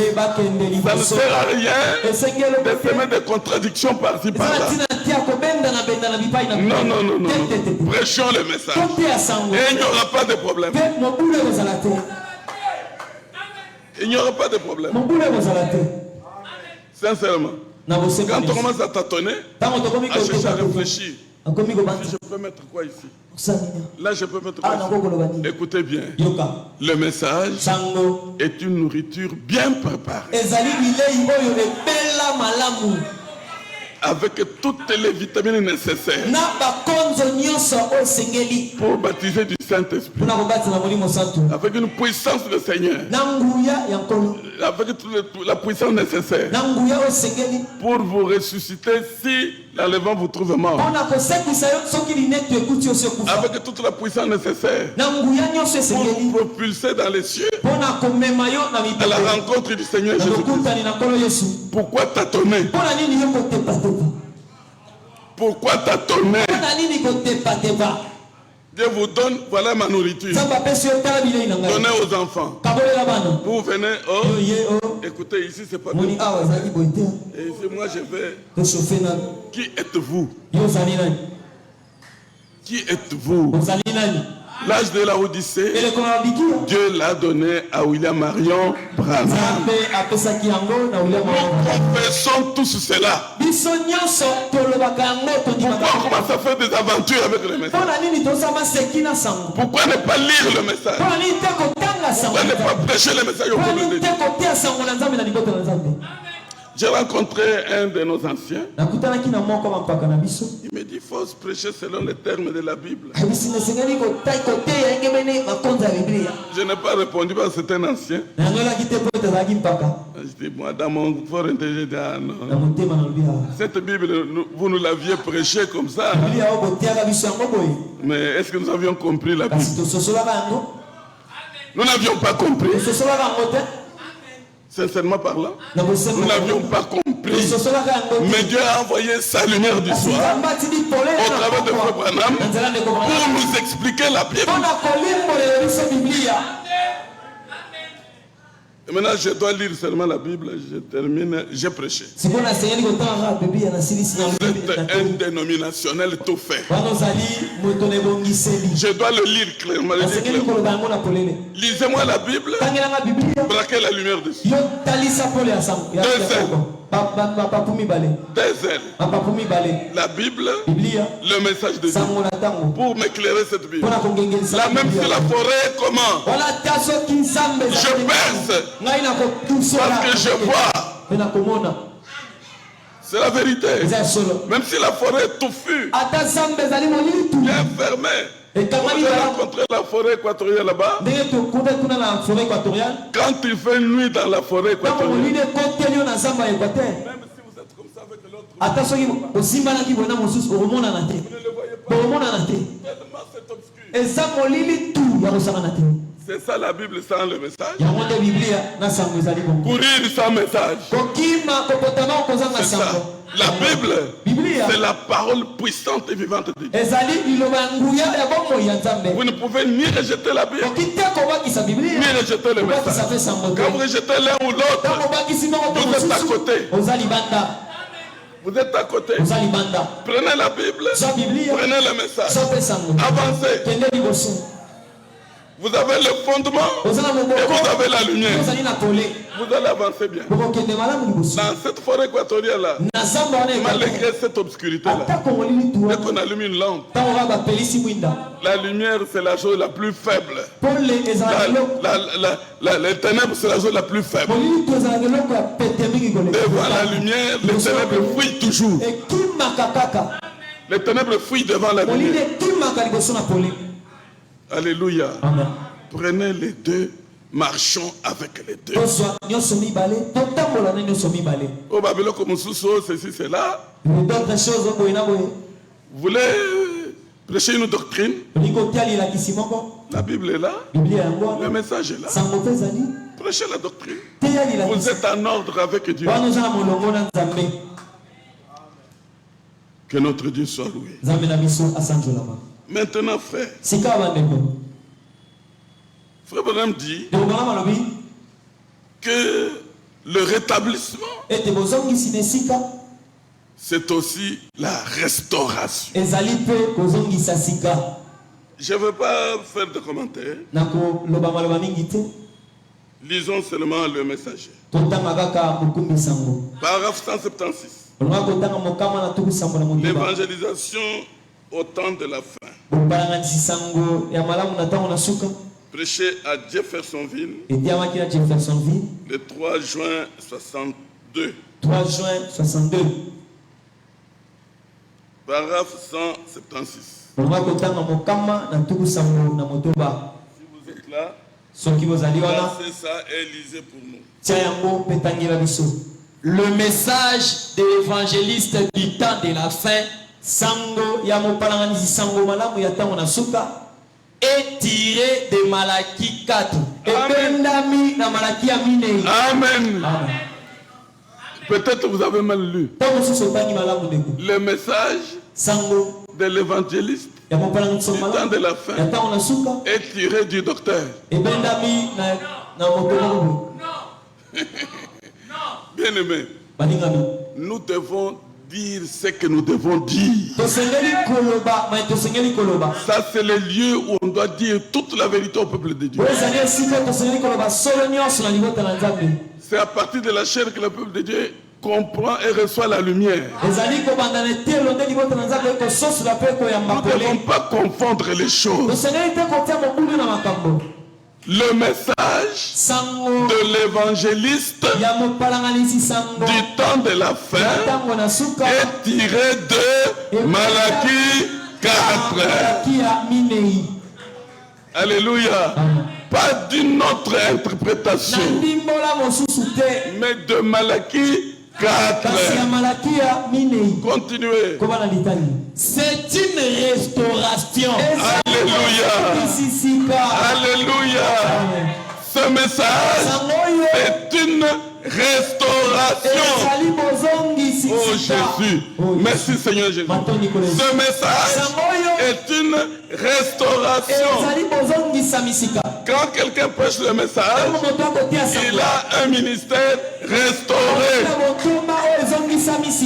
ne sert à rien de semer des contradictions par-ci par-là. Non, non, non, non. Prêchons le message. Et il n'y aura pas de problème. Il n'y aura pas de problème. Sincèrement. Quand on commence à tâtonner, à chercher à réfléchir, je peux mettre quoi ici? Là, je peux mettre quoi ici? Écoutez bien. Le message est une nourriture bien préparée. avec toutes les vitamines nécessaires pour baptiser du Saint-Esprit, avec une puissance de Seigneur, avec toute la puissance nécessaire pour vous ressusciter si l'enlèvement vous trouve mort, avec toute la puissance nécessaire pour vous propulser dans les cieux à la rencontre du Seigneur Jésus-Christ. Pourquoi tâtonner? Pourquoi tâtonner? Dieu vous donne, voilà ma nourriture. Donnez aux enfants. Vous venez, écoutez, ici c'est pas bien. Et ici moi je vais. Qui êtes-vous? Qui êtes-vous? L'âge de la Odyssée, Dieu l'a donné à William Marion Branham. Nous confessons tous cela. Pourquoi on commence à faire des aventures avec le message? Pourquoi ne pas lire le message? Pourquoi ne pas prêcher le message au peuple de Dieu? J'ai rencontré un de nos anciens. Il me dit, il faut se prêcher selon les termes de la Bible. Je n'ai pas répondu parce que c'est un ancien. Je dis, moi, dans mon fort intérêt, je dis, ah non. Cette Bible, vous nous l'aviez prêchée comme ça. Mais est-ce que nous avions compris la Bible? Nous n'avions pas compris. Sincèrement parlant, nous n'avions pas compris. Mais Dieu a envoyé sa lumière du soir au travers de Frère Branham pour nous expliquer la Bible. Et maintenant, je dois lire seulement la Bible. Je termine. J'ai prêché. Vous êtes un dénominationnel tout fait. Je dois le lire clairement. Lisez-moi la Bible. Braquez la lumière dessus. Des ailes. La Bible, le message de Dieu. Pour m'éclairer cette Bible. Là même si la forêt, comment? Je perce. Parce que je vois. C'est la vérité. Même si la forêt est touffue, bien fermée. J'ai rencontré la forêt équatoriale là-bas. Quand il fait nuit dans la forêt équatoriale, même si vous êtes comme ça avec l'autre, vous ne le voyez pas. Tellement c'est obscur. C'est ça la Bible sans le message. Courir sans message. C'est ça. La Bible, c'est la parole puissante et vivante de Dieu. Vous ne pouvez ni rejeter la Bible, ni rejeter le message. Quand vous rejetez l'un ou l'autre, vous êtes à côté. Vous êtes à côté. Prenez la Bible, prenez le message. Avancez. Vous avez le fondement et vous avez la lumière. Vous allez avancer bien. Dans cette forêt équatoriale-là, malgré cette obscurité-là, dès qu'on allume une lampe, la lumière c'est la chose la plus faible. Les ténèbres c'est la chose la plus faible. Devant la lumière, les ténèbres fuient toujours. Les ténèbres fuient devant la lumière. Alléluia. Amen. Prenez les deux, marchons avec les deux. Au Babylone comme sous ceci, c'est là. Vous voulez prêcher une doctrine? La Bible est là. Le message est là. Prêchez la doctrine. Vous êtes en ordre avec Dieu. Que notre Dieu soit loué. Maintenant, frère, Frère Branham dit que le rétablissement, c'est aussi la restauration. Je ne veux pas faire de commentaires. Lisons seulement le messager. Paragraphe 176. L'évangélisation au temps de la fin. Prêché à Jeffersonville le 3 juin 62. 3 juin 62. Paragraphe 176. Si vous êtes là, placez ça et lisez pour nous. Le message de l'évangéliste du temps de la fin est tiré de Malachie 4. Amen. Peut-être vous avez mal lu. Le message de l'évangéliste du temps de la fin est tiré du docteur. Bien-aimés, nous devons dire ce que nous devons dire. Ça, c'est le lieu où on doit dire toute la vérité au peuple de Dieu. C'est à partir de la chair que le peuple de Dieu comprend et reçoit la lumière. Nous ne devons pas confondre les choses. Le message de l'évangéliste du temps de la fin est tiré de Malachie 4. Alléluia. Pas d'une autre interprétation, mais de Malachie 4. Continuez. C'est une restauration. Alléluia. Alléluia. Ce message est une restauration. Oh Jésus. Merci Seigneur Jésus. Ce message est une restauration. Quand quelqu'un prêche le message, il a un ministère restauré.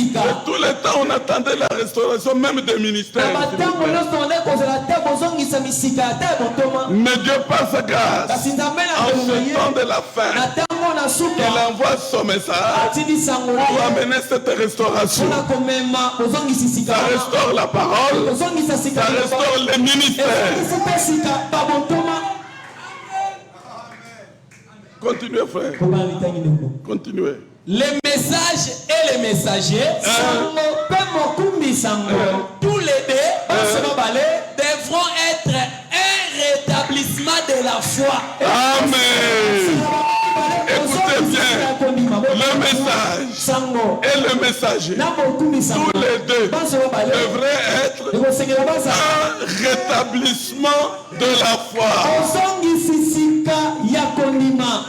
De tous les temps, on attendait la restauration même des ministères. Mais Dieu par sa grâce, en ce temps de la fin, il envoie son message pour amener cette restauration. Ça restaure la parole, ça restaure les ministères. Continuez, frère. Continuez. Les messages et les messagers, tous les deux, devront être un rétablissement de la foi. Amen. Écoutez bien, le message et le messager, tous les deux devraient être un rétablissement de la foi.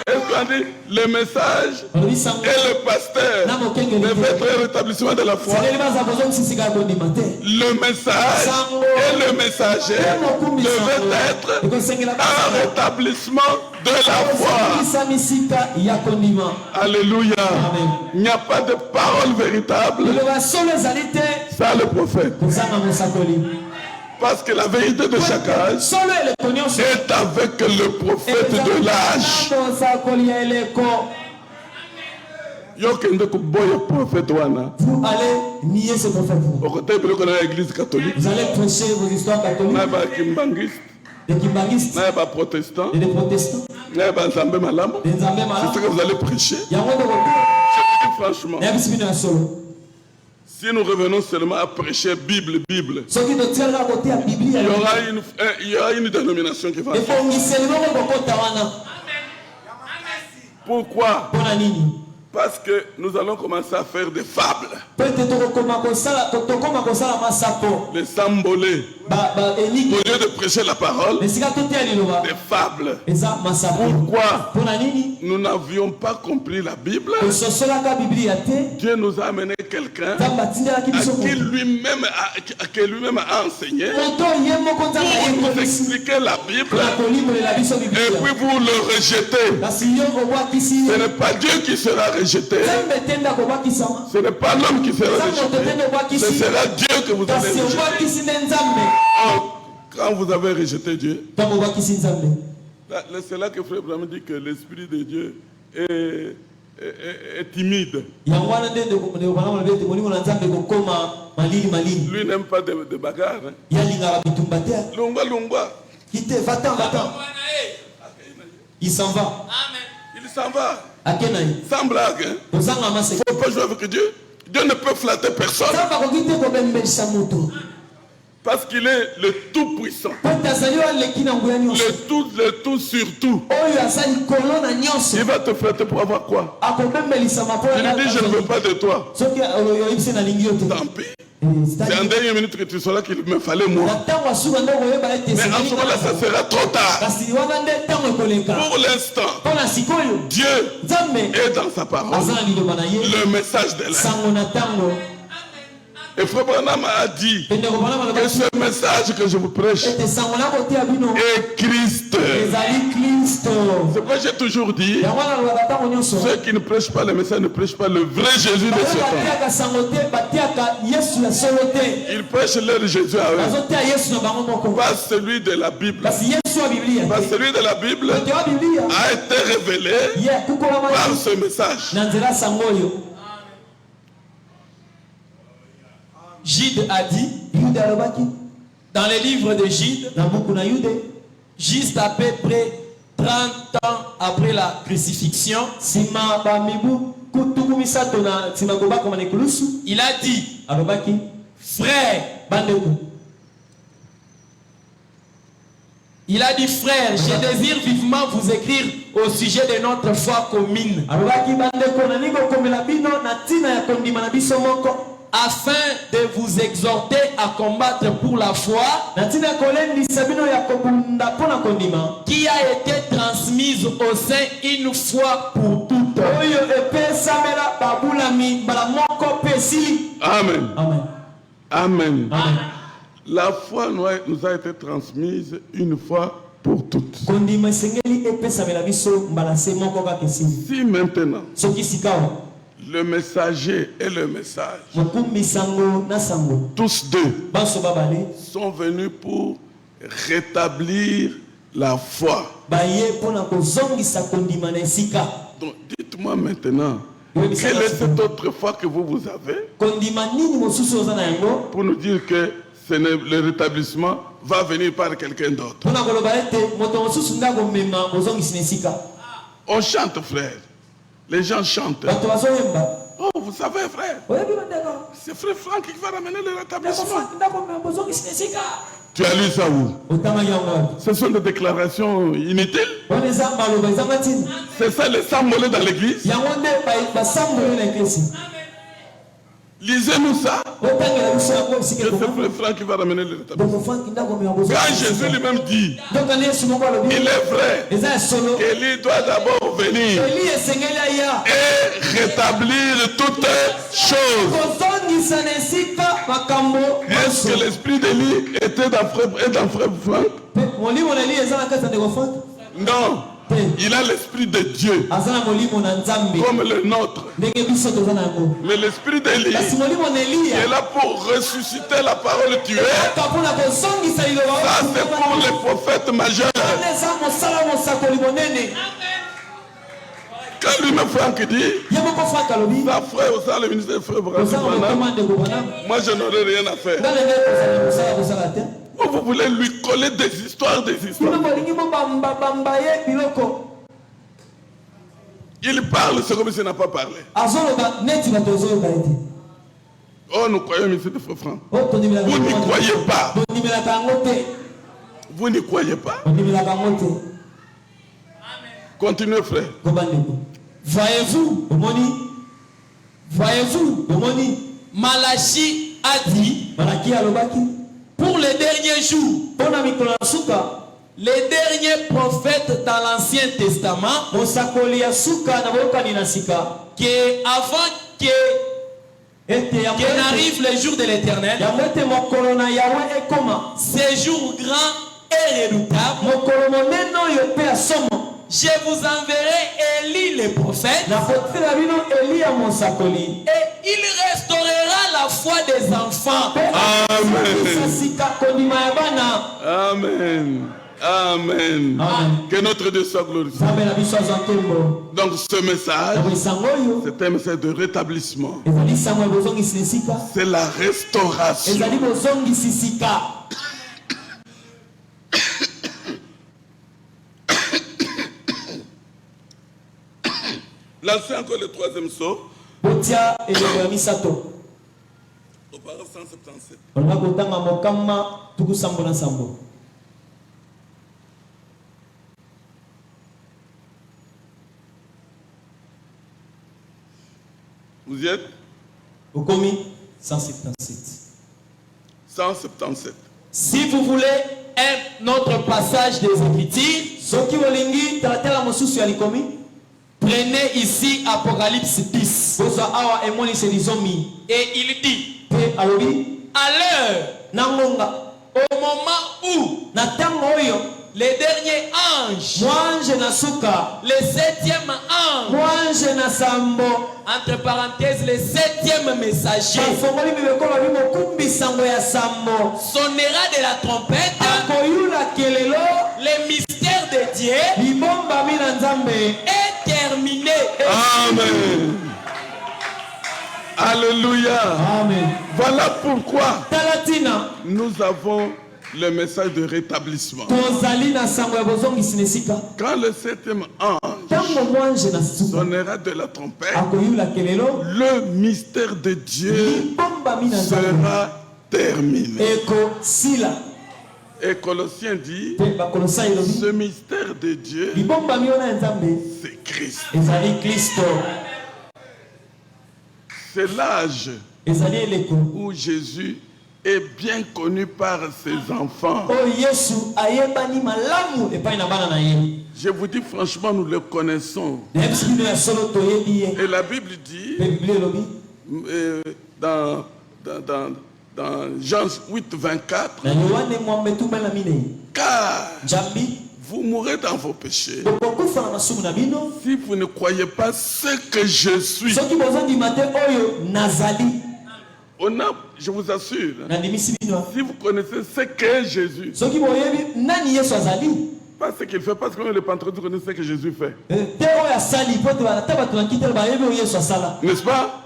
Est-ce qu'on dit le message et le pasteur devraient être un rétablissement de la foi? Le message et le messager devraient être un rétablissement de la foi. Alléluia. Il n'y a pas de parole véritable sans le prophète. Parce que la vérité de chaque âge est avec le prophète de l'âge. Vous allez nier ce prophète. Vous allez prêcher vos histoires catholiques. Des kimbangistes, des protestants, des protestants, c'est ce que vous allez prêcher. Franchement, si nous revenons seulement à prêcher Bible, il y aura une dénomination qui va faire. Pourquoi? Parce que nous allons commencer à faire des fables. Les sambolés. Au lieu de prêcher la parole, des fables. Pourquoi? Nous n'avions pas compris la Bible. Dieu nous a amené quelqu'un qui lui-même a enseigné pour nous expliquer la Bible. Et puis vous le rejetez. Ce n'est pas Dieu qui sera rejeté. Ce n'est pas l'homme qui sera rejeté. Ce sera Dieu que vous allez rejeter. Quand vous avez rejeté Dieu, c'est là que Frère Branham dit que l'Esprit de Dieu est timide. Lui n'aime pas de bagarre. Lungwa, lungwa. Il s'en va. Il s'en va. Sans blague. Il ne faut pas jouer avec Dieu. Dieu ne peut flatter personne. Parce qu'il est le tout-puissant. Le tout sur tout. Il va te flatter pour avoir quoi? Il dit, je ne veux pas de toi. Tant pis. C'est en dernière minute que tu seras qu'il me fallait moi. Mais en ce moment-là, ça sera trop tard. Pour l'instant, Dieu est dans sa parole. Le message de l'âme. Et Frère Branham a dit que ce message que je vous prêche est Christ. C'est pourquoi j'ai toujours dit, ceux qui ne prêchent pas le message ne prêchent pas le vrai Jésus de ce temps. Ils prêchent leur Jésus à eux. Pas celui de la Bible. Pas celui de la Bible a été révélé par ce message. Gide a dit, dans les livres de Gide, juste à peu près 30 ans après la crucifixion, il a dit, frère, il a dit, frère, je désire vivement vous écrire au sujet de notre foi commune, afin de vous exhorter à combattre pour la foi qui a été transmise au sein une fois pour toutes. Amen. Amen. Amen. La foi nous a été transmise une fois pour toutes. Si maintenant le messager et le message, tous deux, sont venus pour rétablir la foi. Donc dites-moi maintenant, quelle est cette autre foi que vous avez pour nous dire que le rétablissement va venir par quelqu'un d'autre? On chante, frère. Les gens chantent. Oh, vous savez, frère, c'est frère Franck qui va ramener le rétablissement. Tu as lu ça où? Ce sont des déclarations inutiles. C'est ça les sambolés dans l'église. Lisez-nous ça. C'est frère Franck qui va ramener le rétablissement. Quand Jésus lui-même dit, il est vrai qu'Élie doit d'abord venir et rétablir toutes choses. Est-ce que l'esprit d'Élie était dans frère Franck? Non. Il a l'esprit de Dieu comme le nôtre. Mais l'esprit d'Élie est là pour ressusciter la parole tuée. Ça c'est pour les prophètes majeurs. Quand lui-même Franck dit, sa frère au sein le ministère de frère Branham, moi je n'aurais rien à faire. Vous voulez lui coller des histoires. Il parle, c'est comme s'il n'a pas parlé. Oh, nous croyons, monsieur de frère Franck. Vous n'y croyez pas. Vous n'y croyez pas. Continuez, frère. Voyez-vous, Malachi a dit, pour les derniers jours, les derniers prophètes dans l'Ancien Testament, qu'avant n'arrive le jour de l'Éternel, ces jours grands et redoutables, je vous enverrai Élie le prophète, et il restaurera la foi des enfants. Amen. Amen. Que notre Dieu soit glorifié. Donc ce message, c'est un message de rétablissement. C'est la restauration. Là, c'est encore le troisième saut. botia eloko ya misato. Opara 177. On a kotanga mokama tuku sambo na sambo. Vous y êtes? Okomi 177. 177. Si vous voulez un autre passage des Écritures, Soki Wolingi, Talatela Mosusu Alikomi, prenez ici Apocalypse 10. Et il dit, À à l'heure, l'heure, au moment où le dernier ange, le septième ange, entre parenthèses, le septième messager, sonnera de la trompette, le mystère de Dieu est terminé. Amen. Alléluia. Amen. Voilà pourquoi Talatina. nous avons le message de rétablissement. Quand le septième ange sonnera de la trompette, le mystère de Dieu sera terminé. Et Colossiens dit, ce mystère de Dieu, c'est Christ. C'est l'âge où Jésus est bien connu par ses enfants. Je vous dis franchement, nous le connaissons. Et la Bible dit, dans Jean 8, 24, car vous mourrez dans vos péchés si vous ne croyez pas ce que je suis. Je vous assure, si vous connaissez ce qu'est Jésus, pas ce qu'il fait, parce que le Pentecôte connaît ce que Jésus fait. N'est-ce pas?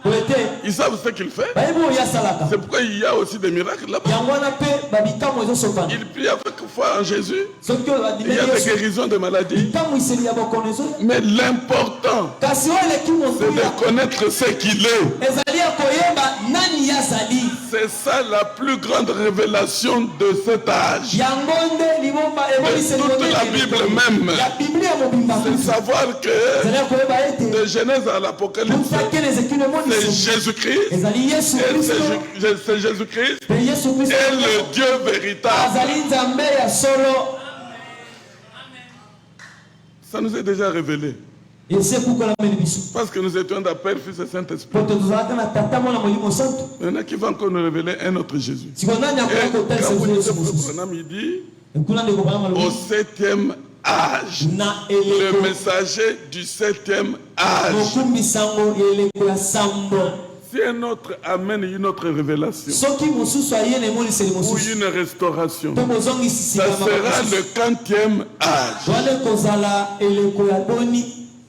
Ils savent ce qu'il fait. C'est pourquoi il y a aussi des miracles là-bas. Il prie avec foi en Jésus. Il y a des guérisons de maladies. Mais l'important, c'est de connaître ce qu'il est. C'est ça la plus grande révélation de cet âge. De toute la Bible même. C'est savoir que de Genèse à l'Apocalypse, c'est Jésus-Christ. C'est Jésus-Christ et le Dieu véritable. Ça nous est déjà révélé. Parce que nous étions d'appel, Fils et Saint-Esprit. Maintenant, qui va encore nous révéler un autre Jésus. Et quand vous lisez il dit, au septième âge, le messager du septième âge. Si un autre amène une autre révélation ou une restauration, ça sera le 40e âge.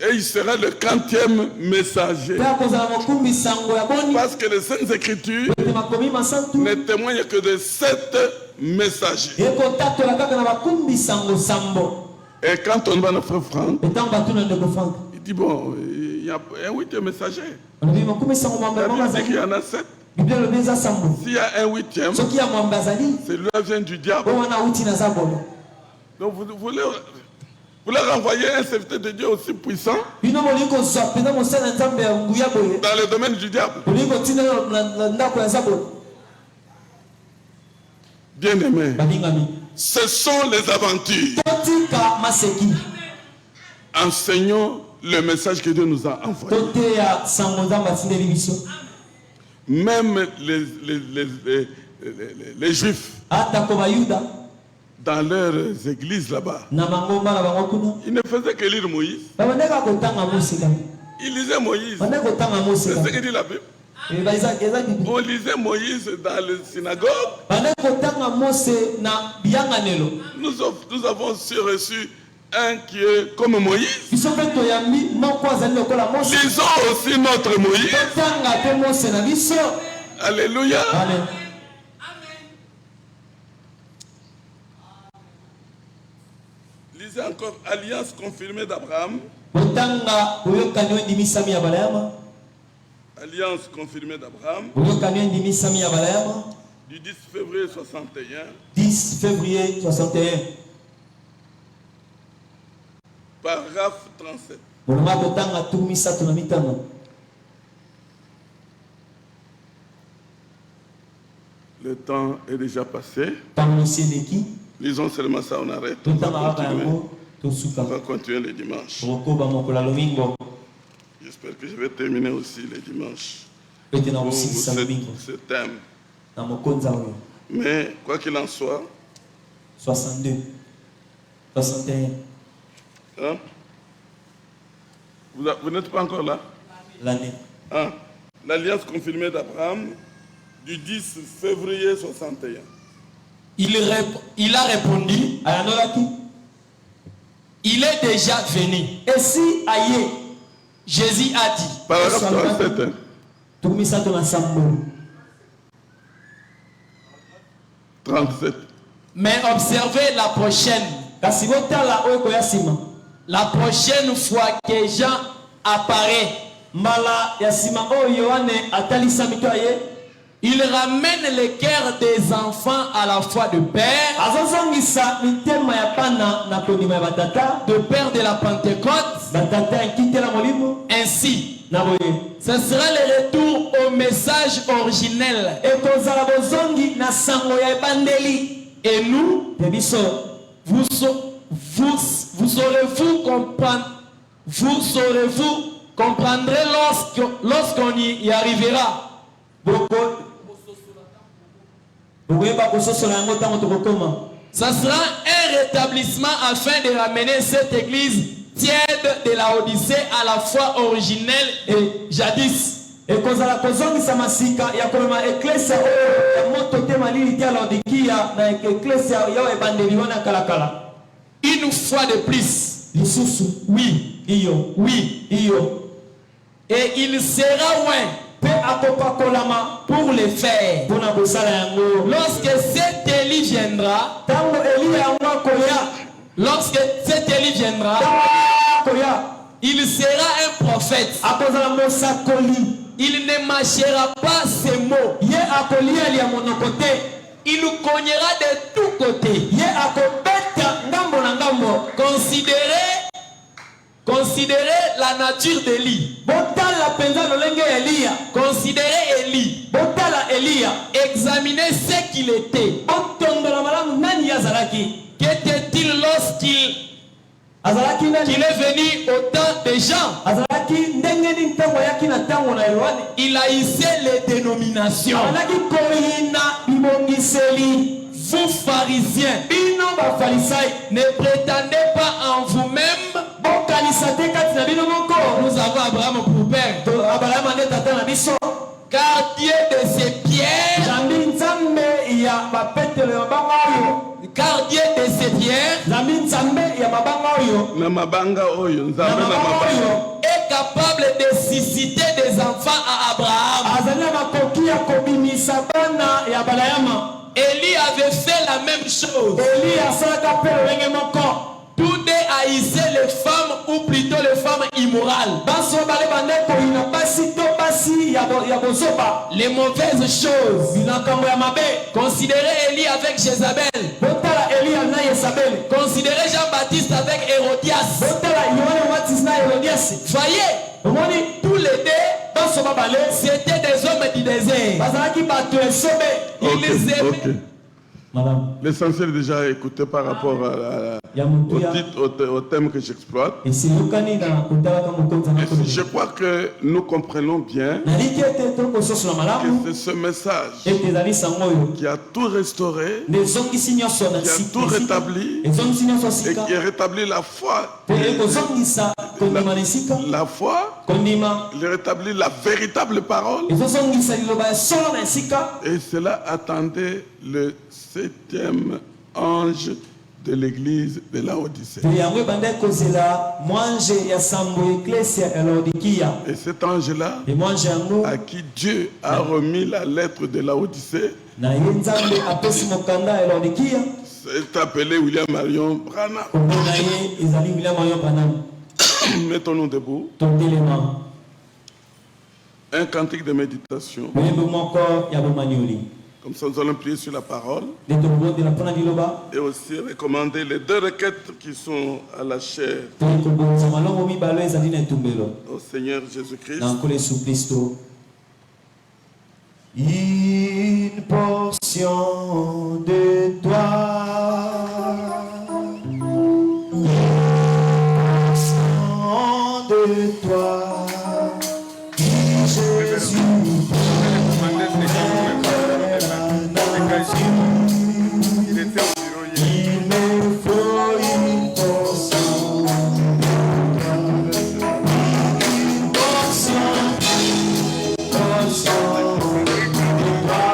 Et il sera le 40e messager. Parce que les Saintes Écritures ne témoignent que de 7 messagers. Et quand on va à notre frère Franck, il dit bon, il y a un 8e messager. La Bible dit qu'il y en a 7. S'il y a un 8e, celui-là vient du diable. Donc vous voulez renvoyer un serviteur de Dieu aussi puissant dans le domaine du diable. Bien-aimés, ce sont les aventures. Enseignons le message que Dieu nous a envoyé. Même les Juifs, dans leurs églises là-bas, ils ne faisaient que lire Moïse. Ils lisaient Moïse. C'est ce que dit la Bible. On lisait Moïse dans les synagogues. Nous avons reçu un qui est comme Moïse. Lisons aussi notre Moïse. Alléluia. Amen. Lisez encore Alliance confirmée d'Abraham. Alliance confirmée d'Abraham. Du 10 février 61. 10 février 61. Paragraphe 37. Le temps est déjà passé. Lisons seulement ça, on arrête. On va continuer le dimanche. J'espère que je vais terminer aussi le dimanche. Pour ce thème. Mais quoi qu'il en soit, 62, 61. Hein? Vous n'êtes pas encore là? L'année. Hein? L'alliance confirmée d'Abraham du 10 février 61. Il a répondu, il est déjà venu. Et si aïe, Jésus a dit. Paragraphe 37. Hein? 37. Mais observez la prochaine. La prochaine fois que Jean apparaît, il ramène le cœur des enfants à la foi de père, de la Pentecôte. Ainsi, ce sera le retour au message originel. Et nous, vous comprendrez lorsqu'on y arrivera. Ça sera un rétablissement afin de ramener cette église tiède de la Odyssée à la foi originelle et jadis. Une fois de plus, oui, oui, et il sera pour le faire. Lorsque cet Élie viendra, il sera un prophète. Il ne mâchera pas ses mots. Il nous cognera de tous côtés. Considérez la nature d'Élie. Considérez Élie. Examinez ce qu'il était. Qu'était-il lorsqu'il est venu au temps des gens? Il haïssait les dénominations. Vous pharisiens, ne prétendez pas en vous-même. Nous avons Abraham pour père. Gardien de ces pierres. Gardien de ces pierres. Est capable de susciter des enfants à Abraham. Élie avait fait la même chose. Tous deux haïssaient les femmes, ou plutôt les femmes immorales. Les mauvaises choses. Considérez Élie avec Jézabel. Considérez Jean-Baptiste avec Hérodias. Voyez, tous les deux, c'était des hommes du désert. Ils aimaient. L'essentiel est déjà écouté par rapport au thème que j'exploite. Je crois que nous comprenons bien que c'est ce message qui a tout restauré, qui a tout rétabli, et qui a rétabli la foi. La foi, il rétablit la véritable parole. Et cela attendait le 7e ange de l'église de la Odyssée. Et cet ange-là, à qui Dieu a remis la lettre de la Odyssée, c'est appelé William Marion Branham. Mettons-nous debout. Un cantique de méditation. Comme ça, nous allons prier sur la parole. Et aussi recommander les 2 requêtes qui sont à la chair. Au Seigneur Jésus-Christ. Une portion de toi. De toi, Jésus, il me faut une portion, une portion de toi, une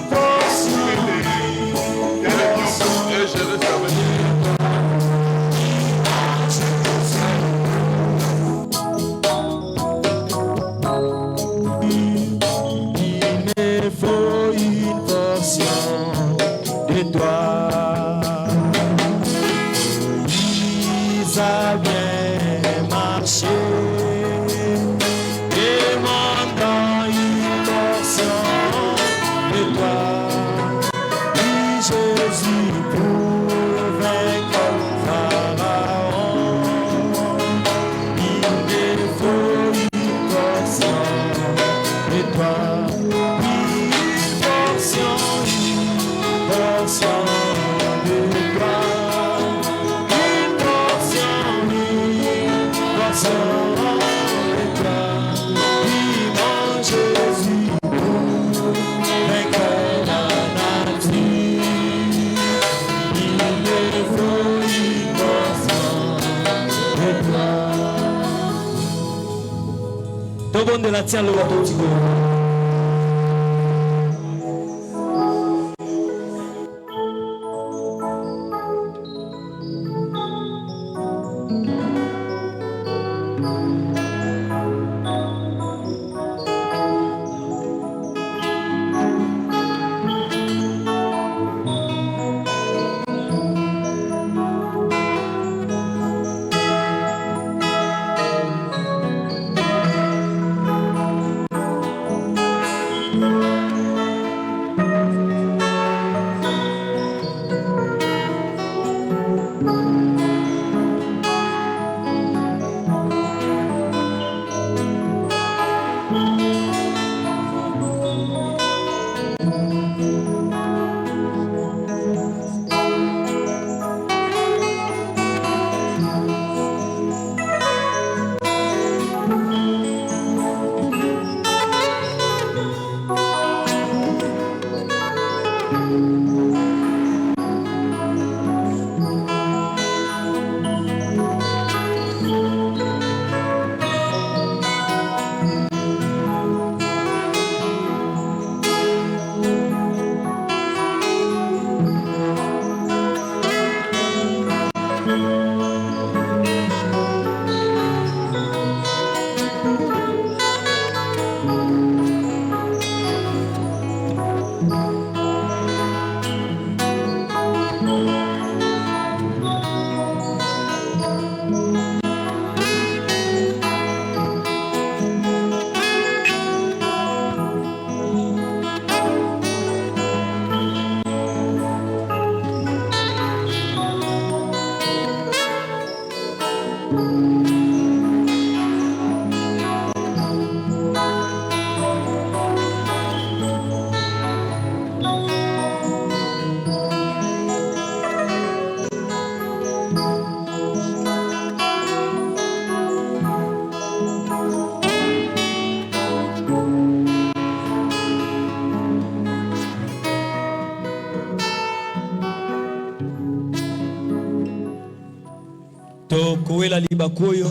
portion. Moïse a bien marché, demandant une portion de toi. Oui, Jésus, pour vaincre Pharaon, il me faut une portion de toi. De la tienne le watotigo. Kowela libakoyo